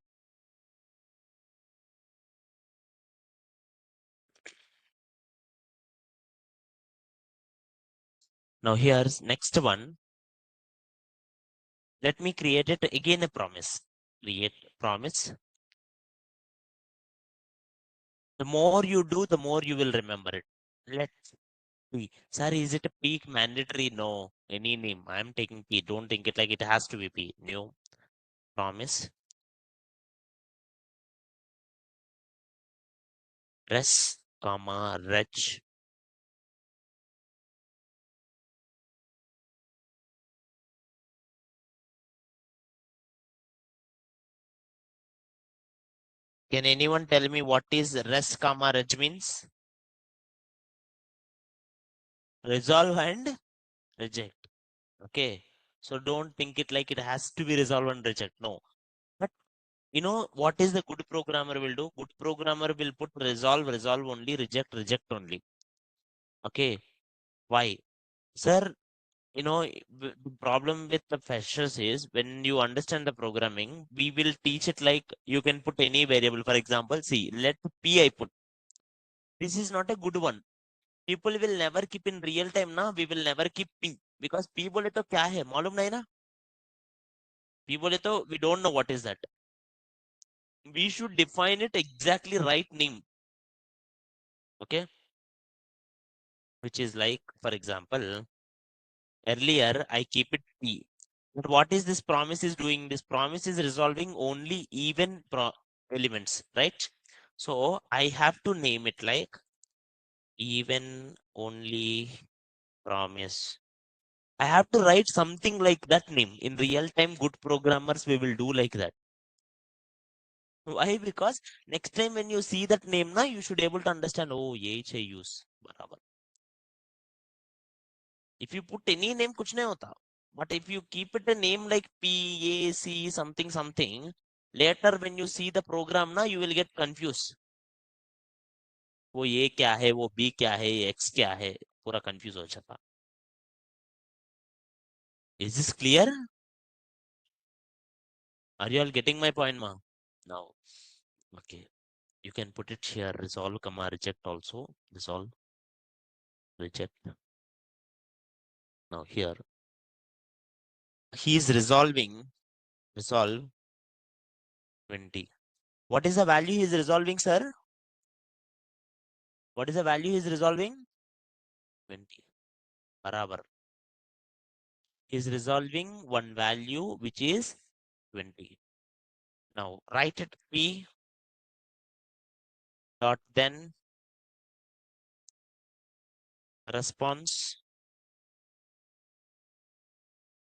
Now here's next one. Let me create it again a promise. Create promise. The more you do, the more you will remember it. Let's see. Sir, is it a peak mandatory? No. Any name. I'm taking P. Don't think it like it has to be P. New promise. Res, comma, reg. Can anyone tell me what is res, comma, reg means? Resolve and reject. Okay. So don't think it like it has to be resolve and reject. No. You know what is the good programmer will do? Good programmer will put resolve, resolve only, reject, reject only. Okay. Why? Sir, the problem with the freshers is when you understand the programming, we will teach it like you can put any variable. For example, see, let P I put. This is not a good one. People will never keep in real time na. We will never keep P because P बोले तो क्या है मालूम नहीं ना. P बोले तो we don't know what is that. We should define it exactly right name. Okay, which is like for example, earlier I keep it P. But what is this promise is doing? This promise is resolving only even elements, right? So I have to name it like even only promise. I have to write something like that name. In real time, good programmers, we will do like that. Why? Because next time when you see that name, na, you should able to understand, oh, ye I use. बराबर. If you put any name, कुछ नहीं होता. But if you keep it a name like P, A, C, something, something, later when you see the program, na, you will get confused. वो ये क्या है, वो B क्या है, ये X क्या है, पूरा confuse हो जाता. Is this clear? Are you all getting my point, ma? Now, okay. You can put it here, resolve, comma, reject also. Resolve, reject. Now here, he is resolving, resolve 20. What is the value he is resolving, sir? What is the value he is resolving? 20. Barabar. He is resolving one value which is 20. Now write it P dot then response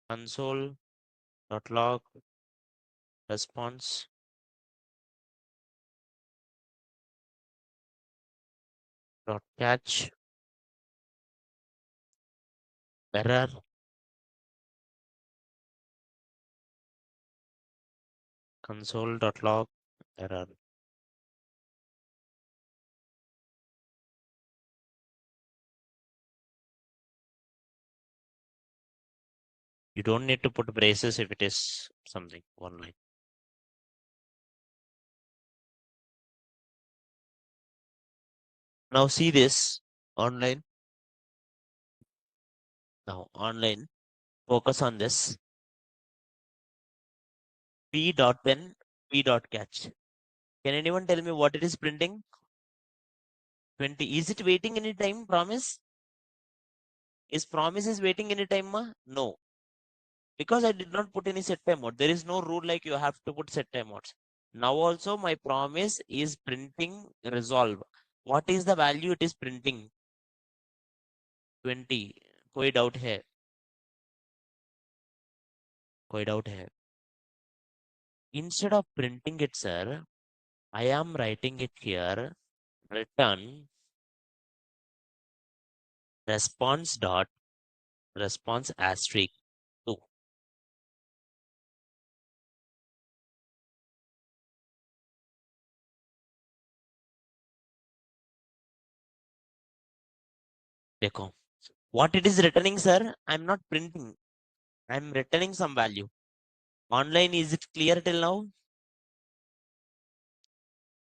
console dot log response dot catch error console dot log error. You don't need to put braces if it is something one line. Now see this online. Now online, focus on this. P dot then P dot catch. Can anyone tell me what it is printing? 20. Is it waiting any time? Promise? Is promise is waiting any time? Ma? No. Because I did not put any set time mode. There is no rule like you have to put set time modes. Now also my promise is printing resolve. What is the value it is printing? 20. कोई doubt है? कोई doubt है? Instead of printing it, sir, I am writing it here. Return response dot response asterisk 2. देखो, what it is returning, sir? I'm not printing. I'm returning some value. Online, is it clear till now?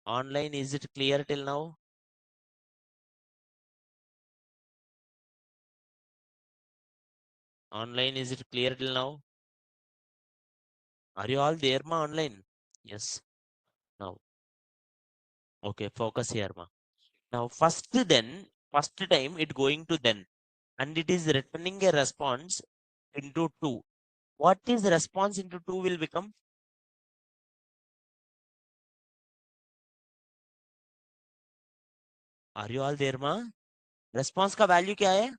Online, is it clear till now? Online, is it clear till now? Are you all there, ma? Online? Yes. Now, okay, focus here, ma. Now, first time it going to then, and it is returning a response into 2. What is response into 2 will become? Are you all there, ma? Response का value क्या है?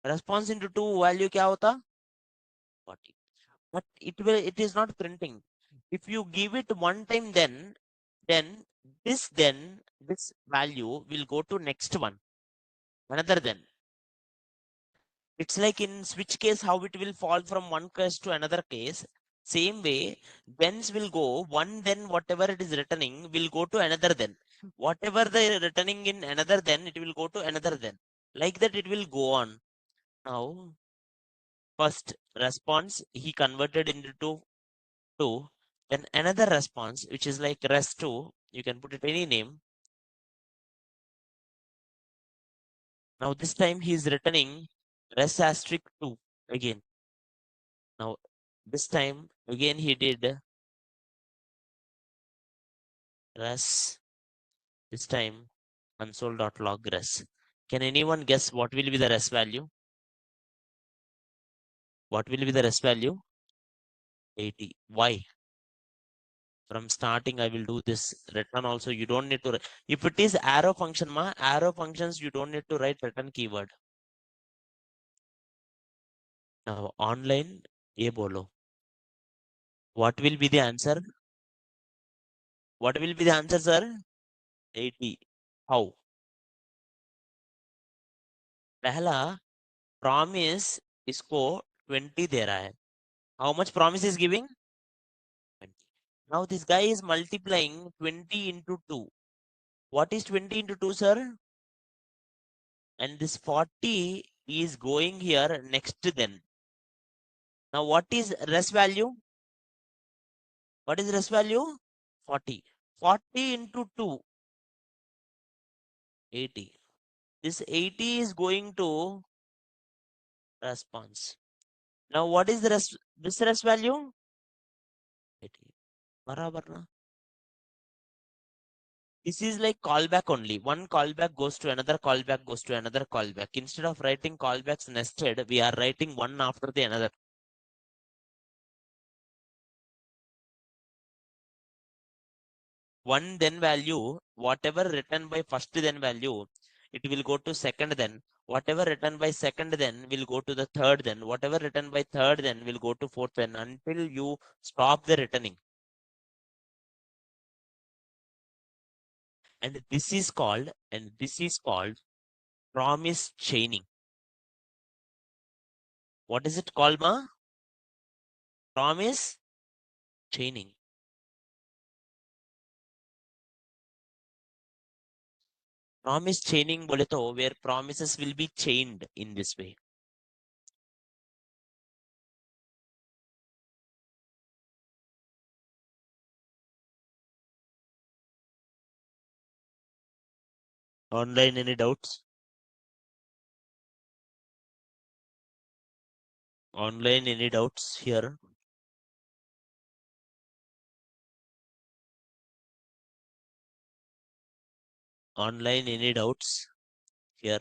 Response into 2 value क्या होता? 40. But it is not printing. If you give it one time, then this value will go to next one, another then. It's like in switch case how it will fall from one case to another case. Same way, thens will go one, then whatever it is returning will go to another then. Whatever the returning in another then, it will go to another then. Like that it will go on. Now, first response he converted into two, then another response which is like res2, you can put it any name. Now this time he is returning res asterisk 2 again. Now this time again he did res, this time console.log res. Can anyone guess what will be the res value? What will be the res value? 80. Why? From starting I will do this return also. You don't need to if it is arrow function arrow functions, you don't need to write return keyword. Now online ye bolo. What will be the answer? What will be the answer, sir? 80. How? पहला promise इसको 20 दे रहा है. How much promise is giving? 20. Now this guy is multiplying 20 into 2. What is 20 into 2, sir? And this 40 is going here next to them. Now what is rest value? What is rest value? 40. 40 into 2, 80. This 80 is going to response. Now what is the rest, this rest value? 80. बराबर ना? This is like callback only. One callback goes to another callback goes to another callback. Instead of writing callbacks nested, we are writing one after the another. One then value, whatever written by first then value, it will go to second then. Whatever written by second then will go to the third then. Whatever written by third then will go to fourth then until you stop the returning. And this is called promise chaining. What is it called, ma? Promise chaining. Promise chaining bole to where promises will be chained in this way. Online, any doubts? Online, any doubts here? Online, any doubts here?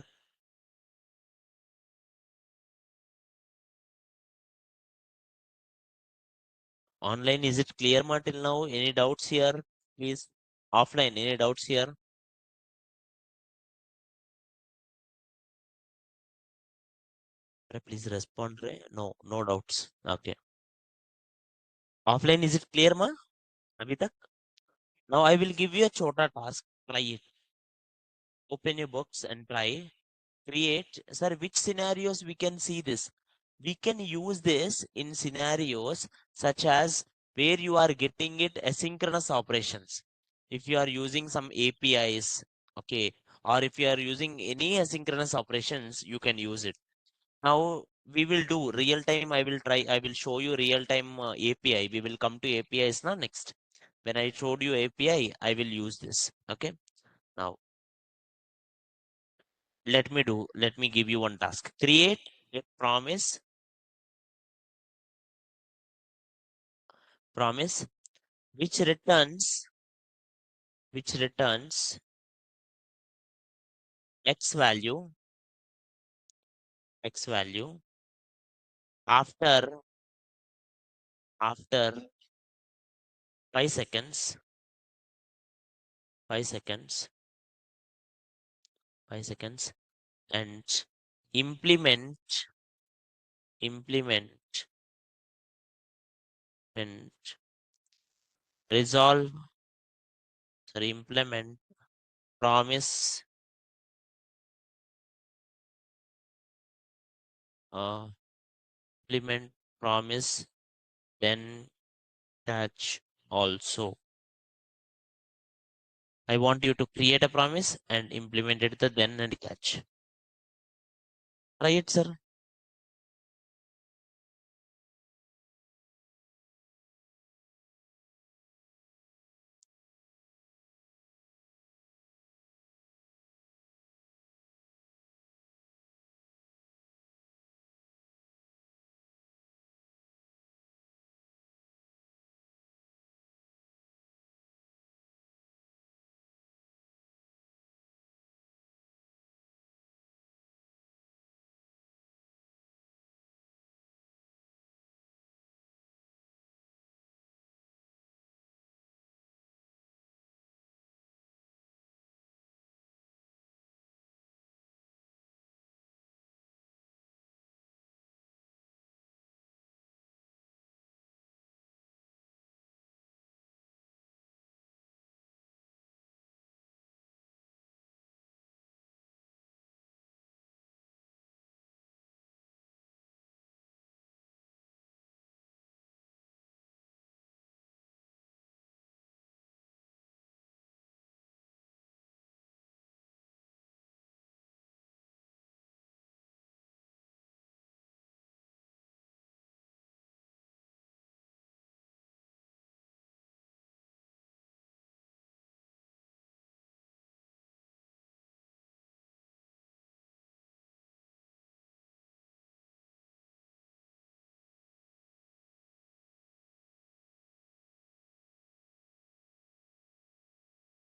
Online, is it clear, ma, till now? Any doubts here, please? Offline, any doubts here? Please respond. No, no doubts. Okay. Offline, is it clear, ma? Abhi tak? Now I will give you a chota task. Try it. Open your books and try. Create. Sir, which scenarios we can see this? We can use this in scenarios such as where you are getting it asynchronous operations. If you are using some APIs, okay, or if you are using any asynchronous operations, you can use it. Now we will do real time. I will show you real time API. We will come to APIs now next. When I showed you API, I will use this. Okay. Now let me give you one task. Create a promise which returns x value after 5 seconds 5 seconds 5 seconds and implement implement and resolve sorry implement promise uh, implement promise then catch also. I want you to create a promise and implement it the then and catch. Try it, sir.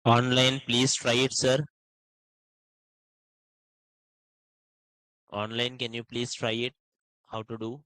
Online, please try it, sir. Online, can you please try it? How to do?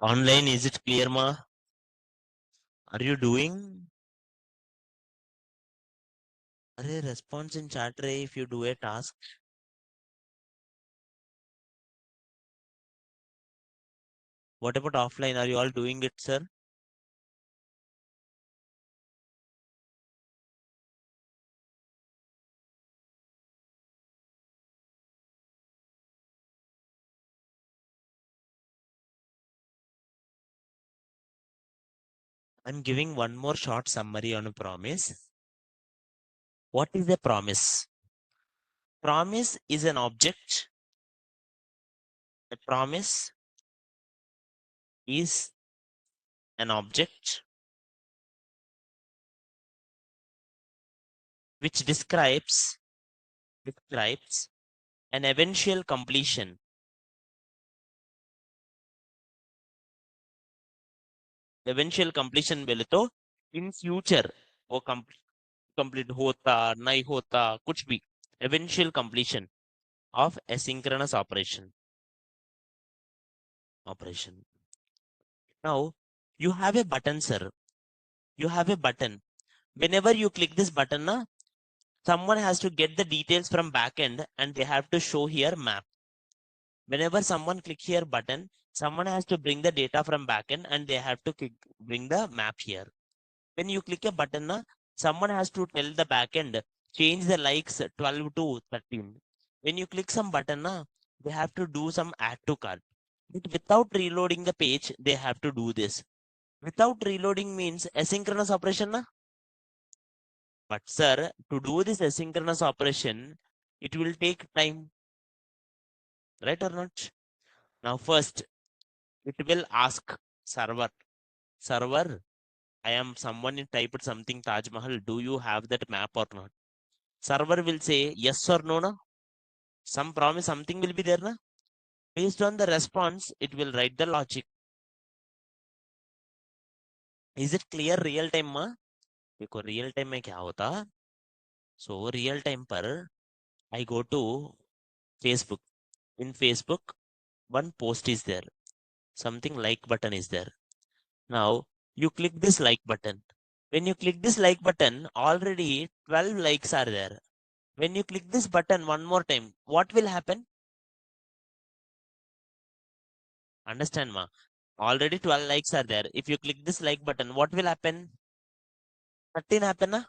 Online, is it clear, ma? Are you doing? Arey, response in chat ray if you do a task. What about offline? Are you all doing it, sir? I'm giving one more short summary on a promise. What is a promise? Promise is an object. A promise is an object which describes an eventual completion. Eventual completion बोले तो in future वो complete होता नहीं होता कुछ भी. Eventual completion of asynchronous operation. Now you have a button, sir. You have a button Whenever you click this button, na, someone has to get the details from backend and they have to show here map. Whenever someone click here button, someone has to bring the data from backend and they have to bring the map here. When you click a button, na, someone has to tell the backend change the likes 12 to 13. When you click some button, na, they have to do some add to cart. But without reloading the page, they have to do this. Without reloading means asynchronous operation, na? But sir, to do this asynchronous operation, it will take time, right or not? Now first, it will ask server, server, I am someone in typed something Taj Mahal. Do you have that map or not? Server will say yes or no, na? Some promise, something will be there, na? Based on the response, it will write the logic. Is it clear real time, ma? देखो real time में क्या होता? So real time पर I go to Facebook. In Facebook, one post is there. Something like button is there. Now you click this like button. When you click this like button, already 12 likes are there. When you click this button one more time, what will happen? Understand, ma? Already 12 likes are there. If you click this like button, what will happen? 13 happen, na?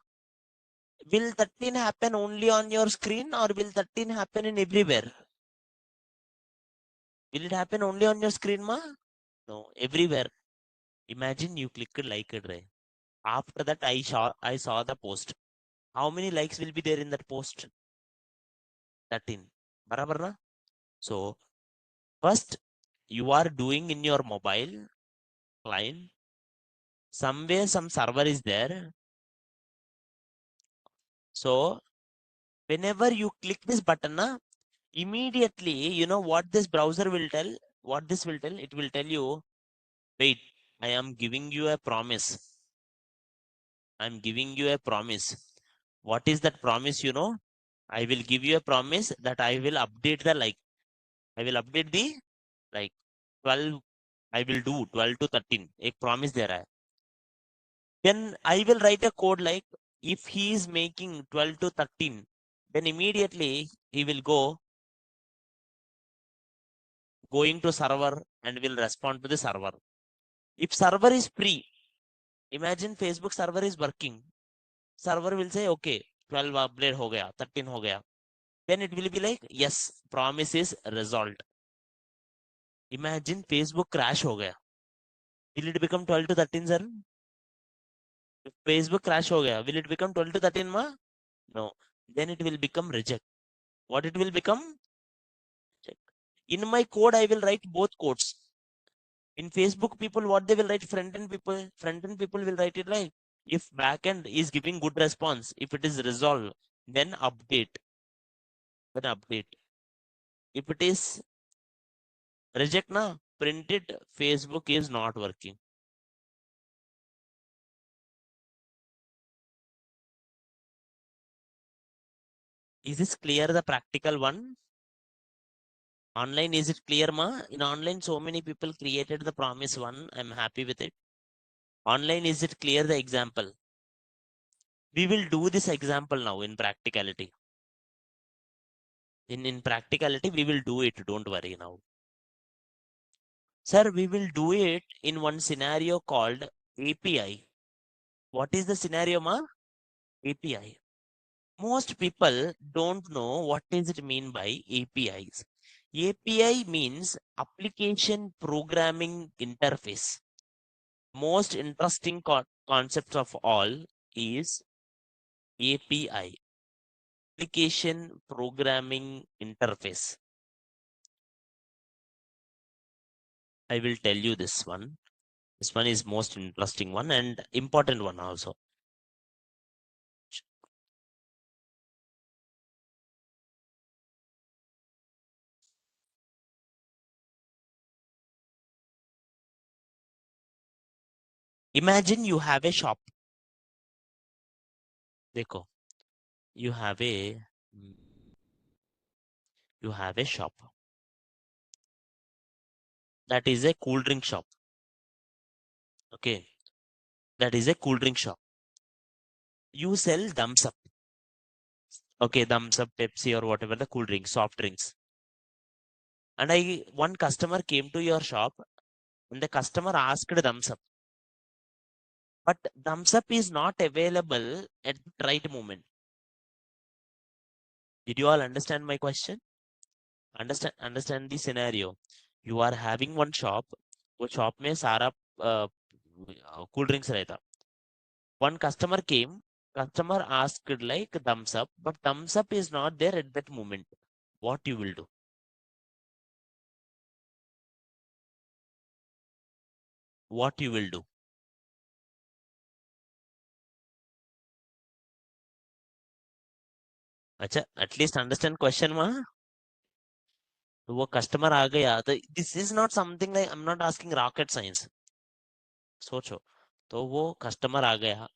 Will 13 happen only on your screen or will 13 happen in everywhere? Will it happen only on your screen, ma? No, everywhere. Imagine you click like it, right? After that, I saw the post. How many likes will be there in that post? 13. Barabar na? So first, you are doing in your mobile client. Somewhere some server is there. So whenever you click this button, na, immediately, you know what this browser will tell? What this will tell? It will tell you, wait, I am giving you a promise. I'm giving you a promise. What is that promise, you know? I will give you a promise that I will update the like. I will update the like 12. I will do 12 to 13. एक promise दे रहा है. Then I will write a code like if he is making 12 to 13, then immediately he will going to server and will respond to the server. If server is free, imagine Facebook server is working. Server will say okay, 12 upgrade हो गया, 13 हो गया. Then it will be like yes, promise is resolved. Imagine Facebook crash हो गया. Will it become 12 to 13, sir? If Facebook crash हो गया, will it become 12 to 13, ma? No. Then it will become reject. What it will become? Reject. In my code, I will write both codes. In Facebook, people, what they will write, front end people will write it like, if backend is giving good response, if it is resolved, then update. Then update. If it is reject, na, print it, Facebook is not working. Is this clear, the practical one? Online, is it clear, ma? In online, so many people created the promise one. I'm happy with it. Online, is it clear, the example? We will do this example now in practicality. In practicality, we will do it. Don't worry now. Sir, we will do it in one scenario called API. What is the scenario, ma? API. Most people don't know what does it mean by APIs. API means application programming interface. Most interesting concept of all is API, application programming interface. I will tell you this one. This one is most interesting one and important one also. Imagine you have a shop. देखो, you have a you have a shop. That is a cool drink shop. Okay, that is a cool drink shop. You sell thumbs up. Okay, thumbs up, Pepsi, or whatever the cool drinks, soft drinks. And one customer came to your shop and the customer asked thumbs up. But thumbs up is not available at the right moment. Did you all understand my question? Understand the scenario. You are having one shop. वो shop में सारा cool drinks रहता. One customer came. Customer asked like thumbs up, but thumbs up is not there at that moment. What you will do? What you will do? अच्छा, at least understand question मा. तो वो customer आ गया. तो this is not something like I'm not asking rocket science. सोचो. तो वो customer आ गया.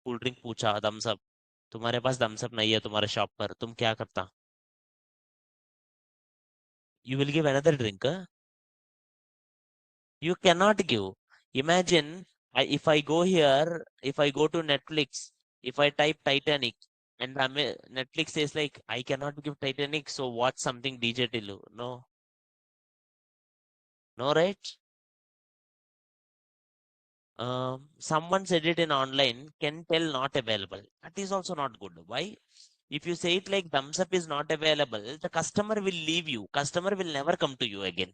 कूल ड्रिंक पूछा थम्स अप. तुम्हारे पास थम्स अप नहीं है तुम्हारे शॉप पर, तुम क्या करता? You will give another drink. You cannot give. Imagine if I go here, if I go to Netflix, if I type Titanic, and Netflix says like I cannot give Titanic, so watch something DJ Tilu. No, no, right? Someone said it in online, can tell not available. That is also not good. Why? If you say it like thumbs up is not available, the customer will leave you. Customer will never come to you again.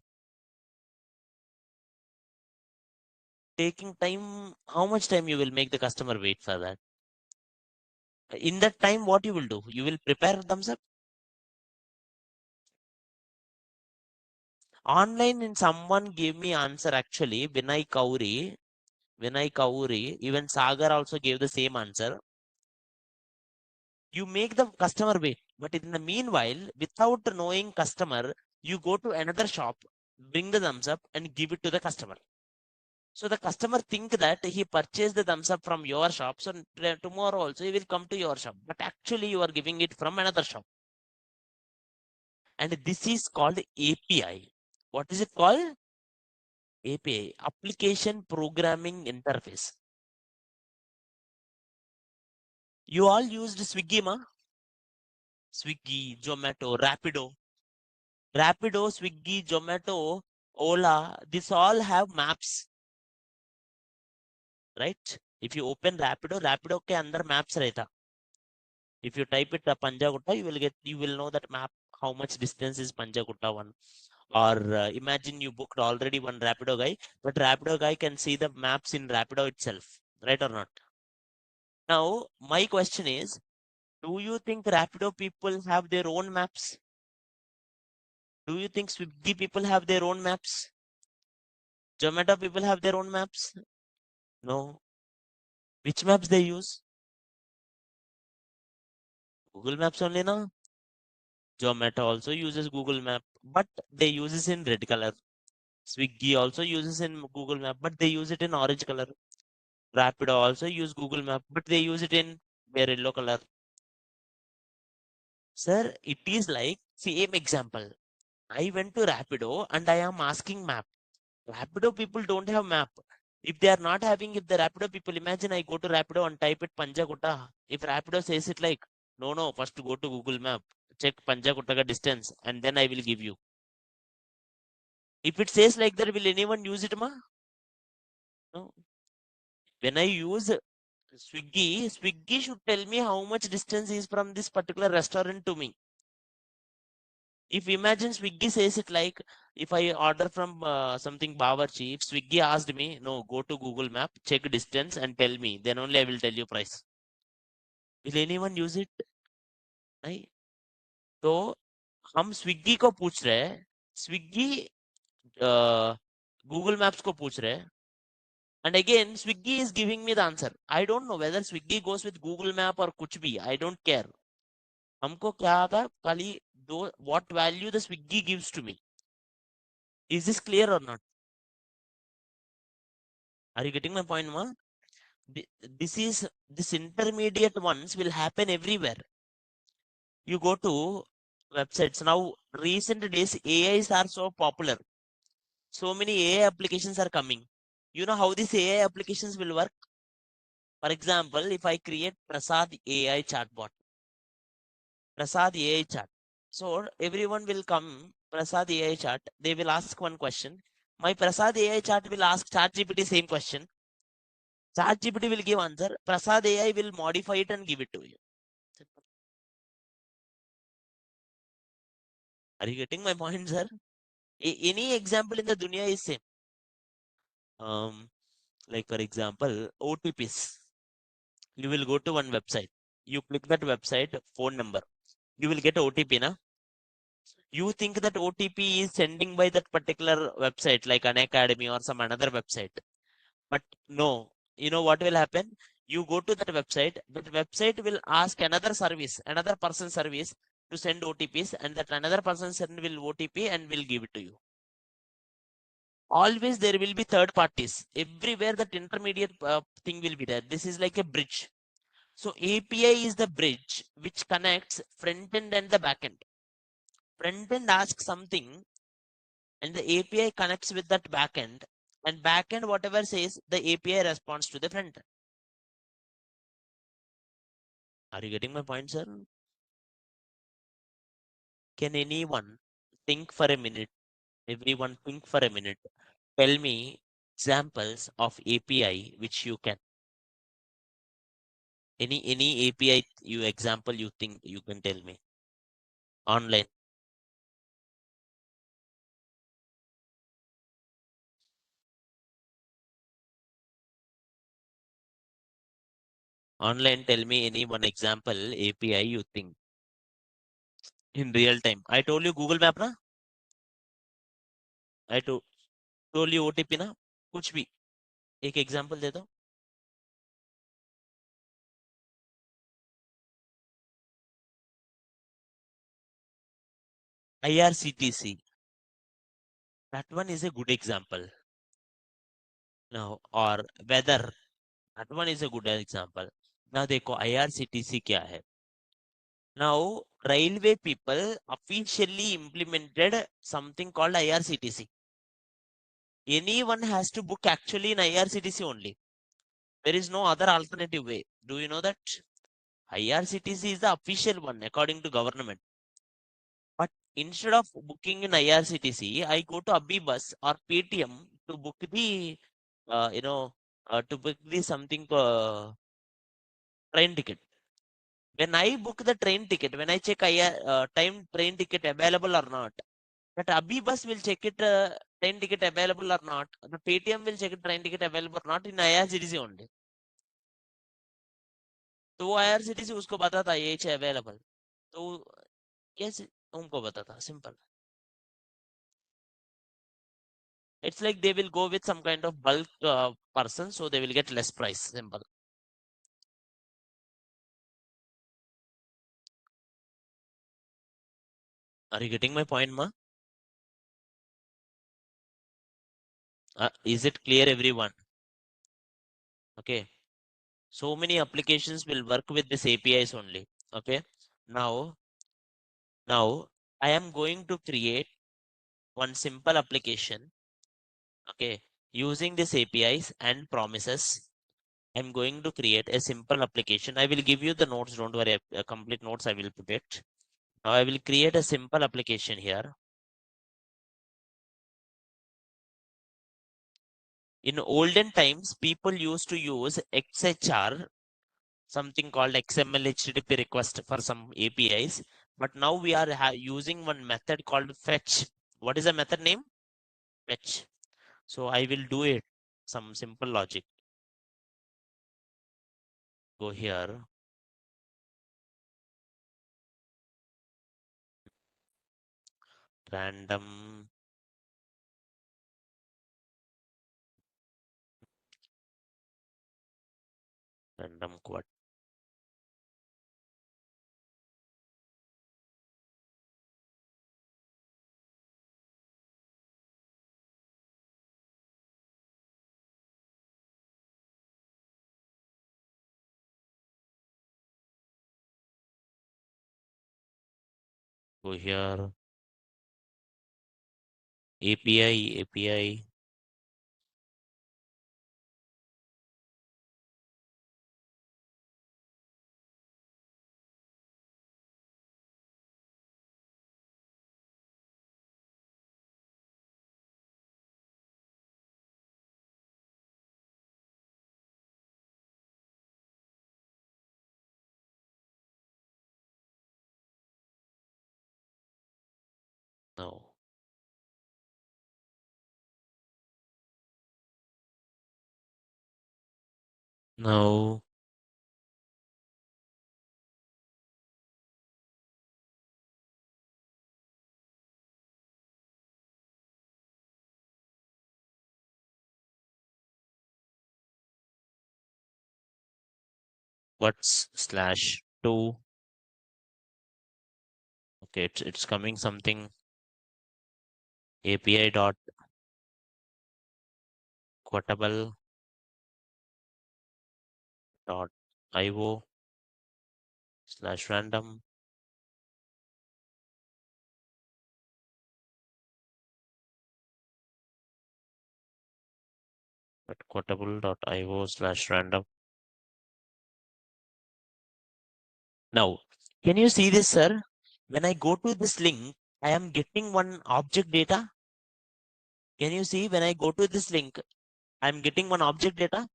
Taking time, how much time you will make the customer wait for that? In that time, what you will do? You will prepare thumbs up. Online, and someone gave me answer actually. Vinay Kauri, even Sagar also gave the same answer. You make the customer wait, but in the meanwhile, without knowing customer, you go to another shop, bring the thumbs up, and give it to the customer. So the customer think that he purchased the thumbs up from your shop, so tomorrow also he will come to your shop. But actually, you are giving it from another shop. And this is called API. What is it called? API, Application Programming Interface. You all used Swiggy, ma? Swiggy, Zomato, Rapido, Swiggy, Zomato, Ola, this all have maps, right? If you open Rapido के अंदर maps रहता. If you type it Panjagutta, you will know that map how much distance is Panjagutta one. Or imagine you booked already one Rapido guy, but Rapido guy can see the maps in Rapido itself, right or not? Now, my question is, do you think Rapido people have their own maps? Do you think Swiggy people have their own maps? Zomato people have their own maps? No. Which maps they use? Google Maps only, no? Zomato also uses Google Map, but they use it in red color. Swiggy also uses in Google Map, but they use it in orange color. Rapido also use Google Map, but they use it in their yellow color. Sir, it is like same example. I went to Rapido and I am asking map. Rapido people don't have map. If they are not having, if the Rapido people, imagine I go to Rapido and type it Panjagutta. If Rapido says it like, no, no, first go to Google Map, check Panjagutta ka distance, and then I will give you. If it says like that, will anyone use it, ma? No. When I use Swiggy should tell me how much distance is from this particular restaurant to me. If imagine Swiggy says it like, if I order from something Bawarchi, if Swiggy asked me, no, go to Google Map, check distance and tell me, then only I will tell you price. Will anyone use it? नहीं. तो हम Swiggy को पूछ रहे हैं, Swiggy Google maps को पूछ रहे हैं, and again Swiggy is giving me the answer. I don't know whether Swiggy goes with Google Map or कुछ भी, I don't care. हमको क्या आता खाली दो, what value the Swiggy gives to me. Is this clear or not? Are you getting my point, ma? This is, this intermediate ones will happen everywhere. You go to websites now. Recent days, AIs are so popular. So many AI applications are coming. You know how these AI applications will work? For example, if I create Prasad AI chatbot, Prasad AI chat. So everyone will come, Prasad AI chat. They will ask one question. My Prasad AI chat will ask ChatGPT same question. ChatGPT will give answer. Prasad AI will modify it and give it to you. Are you getting my point, sir? Any example in the dunya is same. Like for example, OTPs. You will go to one website. You click that website, phone number. You will get OTP, na? You think that OTP is sending by that particular website, like an academy or some another website. But no, you know what will happen? You go to that website will ask another service, another person service to send OTPs, and that another person send will OTP and will give it to you. Always there will be third parties. Everywhere that intermediate thing will be there. This is like a bridge. So API is the bridge which connects front end and the back end. Front end asks something and the API connects with that back end, and back end whatever says the API responds to the front end. Are you getting my point, sir? Can anyone think for a minute? Everyone think for a minute. Tell me examples of API which you can. Any API you example you think you can tell me. Online. Online, tell me any one example API you think in real time. I told you Google Map na? I told you OTP ना कुछ भी एक example दे दो. IRCTC, that one is a good example. Now, or weather, that one is a good example. Now देखो IRCTC क्या है. Now railway people officially implemented something called IRCTC. Anyone has to book actually in IRCTC only. There is no other alternative way. Do you know that? IRCTC is the official one according to government. But instead of booking in IRCTC, I go to Abibus or Paytm to book the, uh, you know, to book the something train ticket. When I book the train ticket, when I check time train ticket available or not, that Abibus will check it train ticket available or not. The Paytm will check it train ticket available or not in IRCTC only. तो वो IRCTC उसको पता था ये available. तो yes, उनको पता था simple. It's like they will go with some kind of bulk person, so they will get less price. Simple. Are you getting my point, ma? Is it clear, everyone? Okay. So many applications will work with this APIs only. Okay. Now, now I am going to create one simple application. Okay. Using this APIs and promises, I'm going to create a simple application. I will give you the notes. Don't worry. Complete notes I will put it. Now I will create a simple application here. In olden times, people used to use XHR, something called XML HTTP request for some APIs. But now we are using one method called fetch. What is the method name? Fetch. So I will do it. Some simple logic. Go here. Random. Random quad. Go here. API. Now, what's slash 2? Okay, it's coming something API dot quotable dot io slash random dot quotable dot io slash random. Now, can you see this, sir? When I go to this link, I am getting one object data. Can you see when I go to this link, I am getting one object data?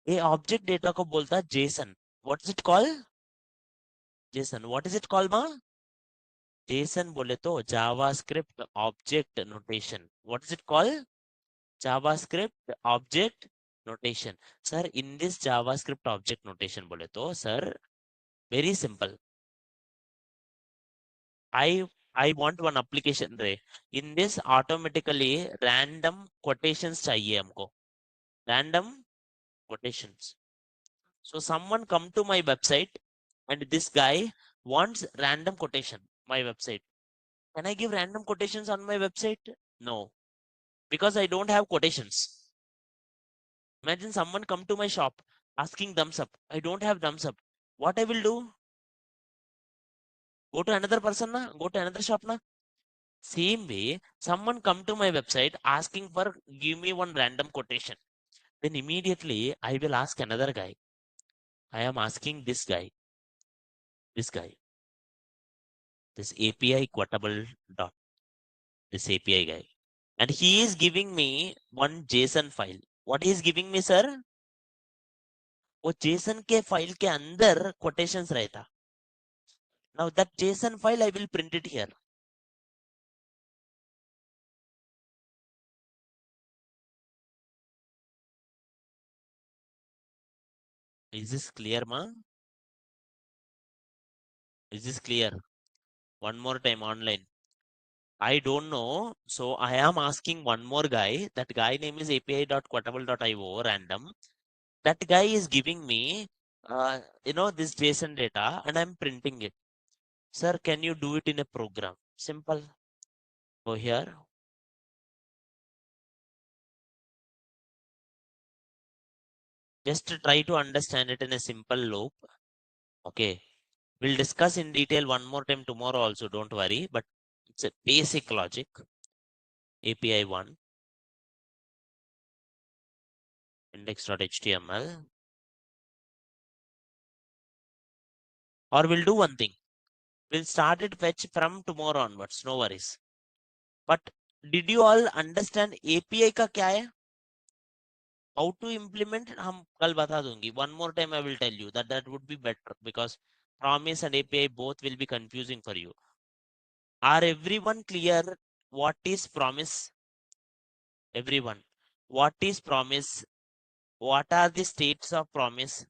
A object data को बोलता है JSON. What is it called? JSON. What is it called, ma? JSON बोले तो JavaScript object notation. What is it called? JavaScript object notation. Sir, in this JavaScript object notation बोले तो, sir, very simple. I want one application रे. In this automatically random quotations चाहिए हमको. Random quotations. So someone come to my website and this guy wants random quotation, my website. Can I give random quotations on my website? No, because I don't have quotations. Imagine someone come to my shop asking thumbs up. I don't have thumbs up. What I will do? Go to another person, na? Go to another shop, na? Same way, someone come to my website asking for give me one random quotation. Then immediately I will ask another guy. I am asking this guy, this API quotable dot, this API guy. And he is giving me one JSON file. What he is giving me, sir? वो JSON के file के अंदर quotations रहता. Now that JSON file I will print it here. Is this clear, ma? Is this clear? One more time online. I don't know. So I am asking one more guy. That guy name is api.quotable.io random. That guy is giving me, this JSON data and I'm printing it. Sir, can you do it in a program? Simple. Go here. Just try to understand it in a simple loop. Okay. We'll discuss in detail one more time tomorrow also. Don't worry. But it's a basic logic. API 1 index.html. Or we'll do one thing. We'll start it fetch from tomorrow onwards. No worries. But did you all understand API का क्या है? How to implement हम कल बता दूंगी. One more time I will tell you that would be better because promise and API both will be confusing for you. Are everyone clear what is promise? Everyone. What is promise? What are the states of promise?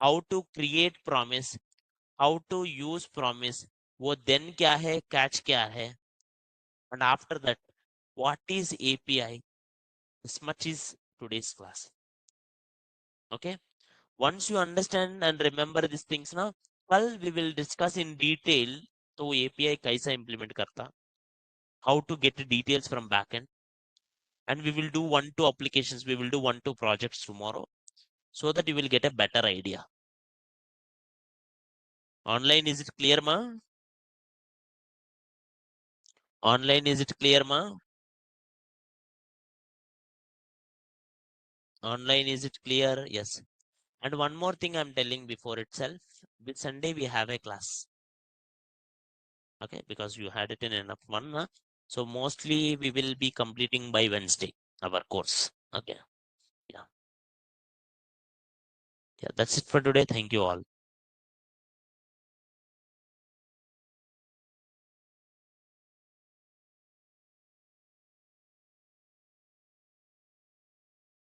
How to create promise? How to use promise? वो then क्या है? Catch क्या है? And after that, what is API? This much is today's class. Okay. Once you understand and remember these things now, कल we will discuss in detail तो API कैसा implement करता, how to get details from backend, and we will do 1-2 applications, we will do 1-2 projects tomorrow so that you will get a better idea. Online, is it clear, ma? Online, is it clear, ma? Online, is it clear? Yes. And one more thing I'm telling before itself, with Sunday we have a class. Okay, because you had it in enough one. Huh? So mostly we will be completing by Wednesday our course. Okay. Yeah. Yeah, that's it for today. Thank you all.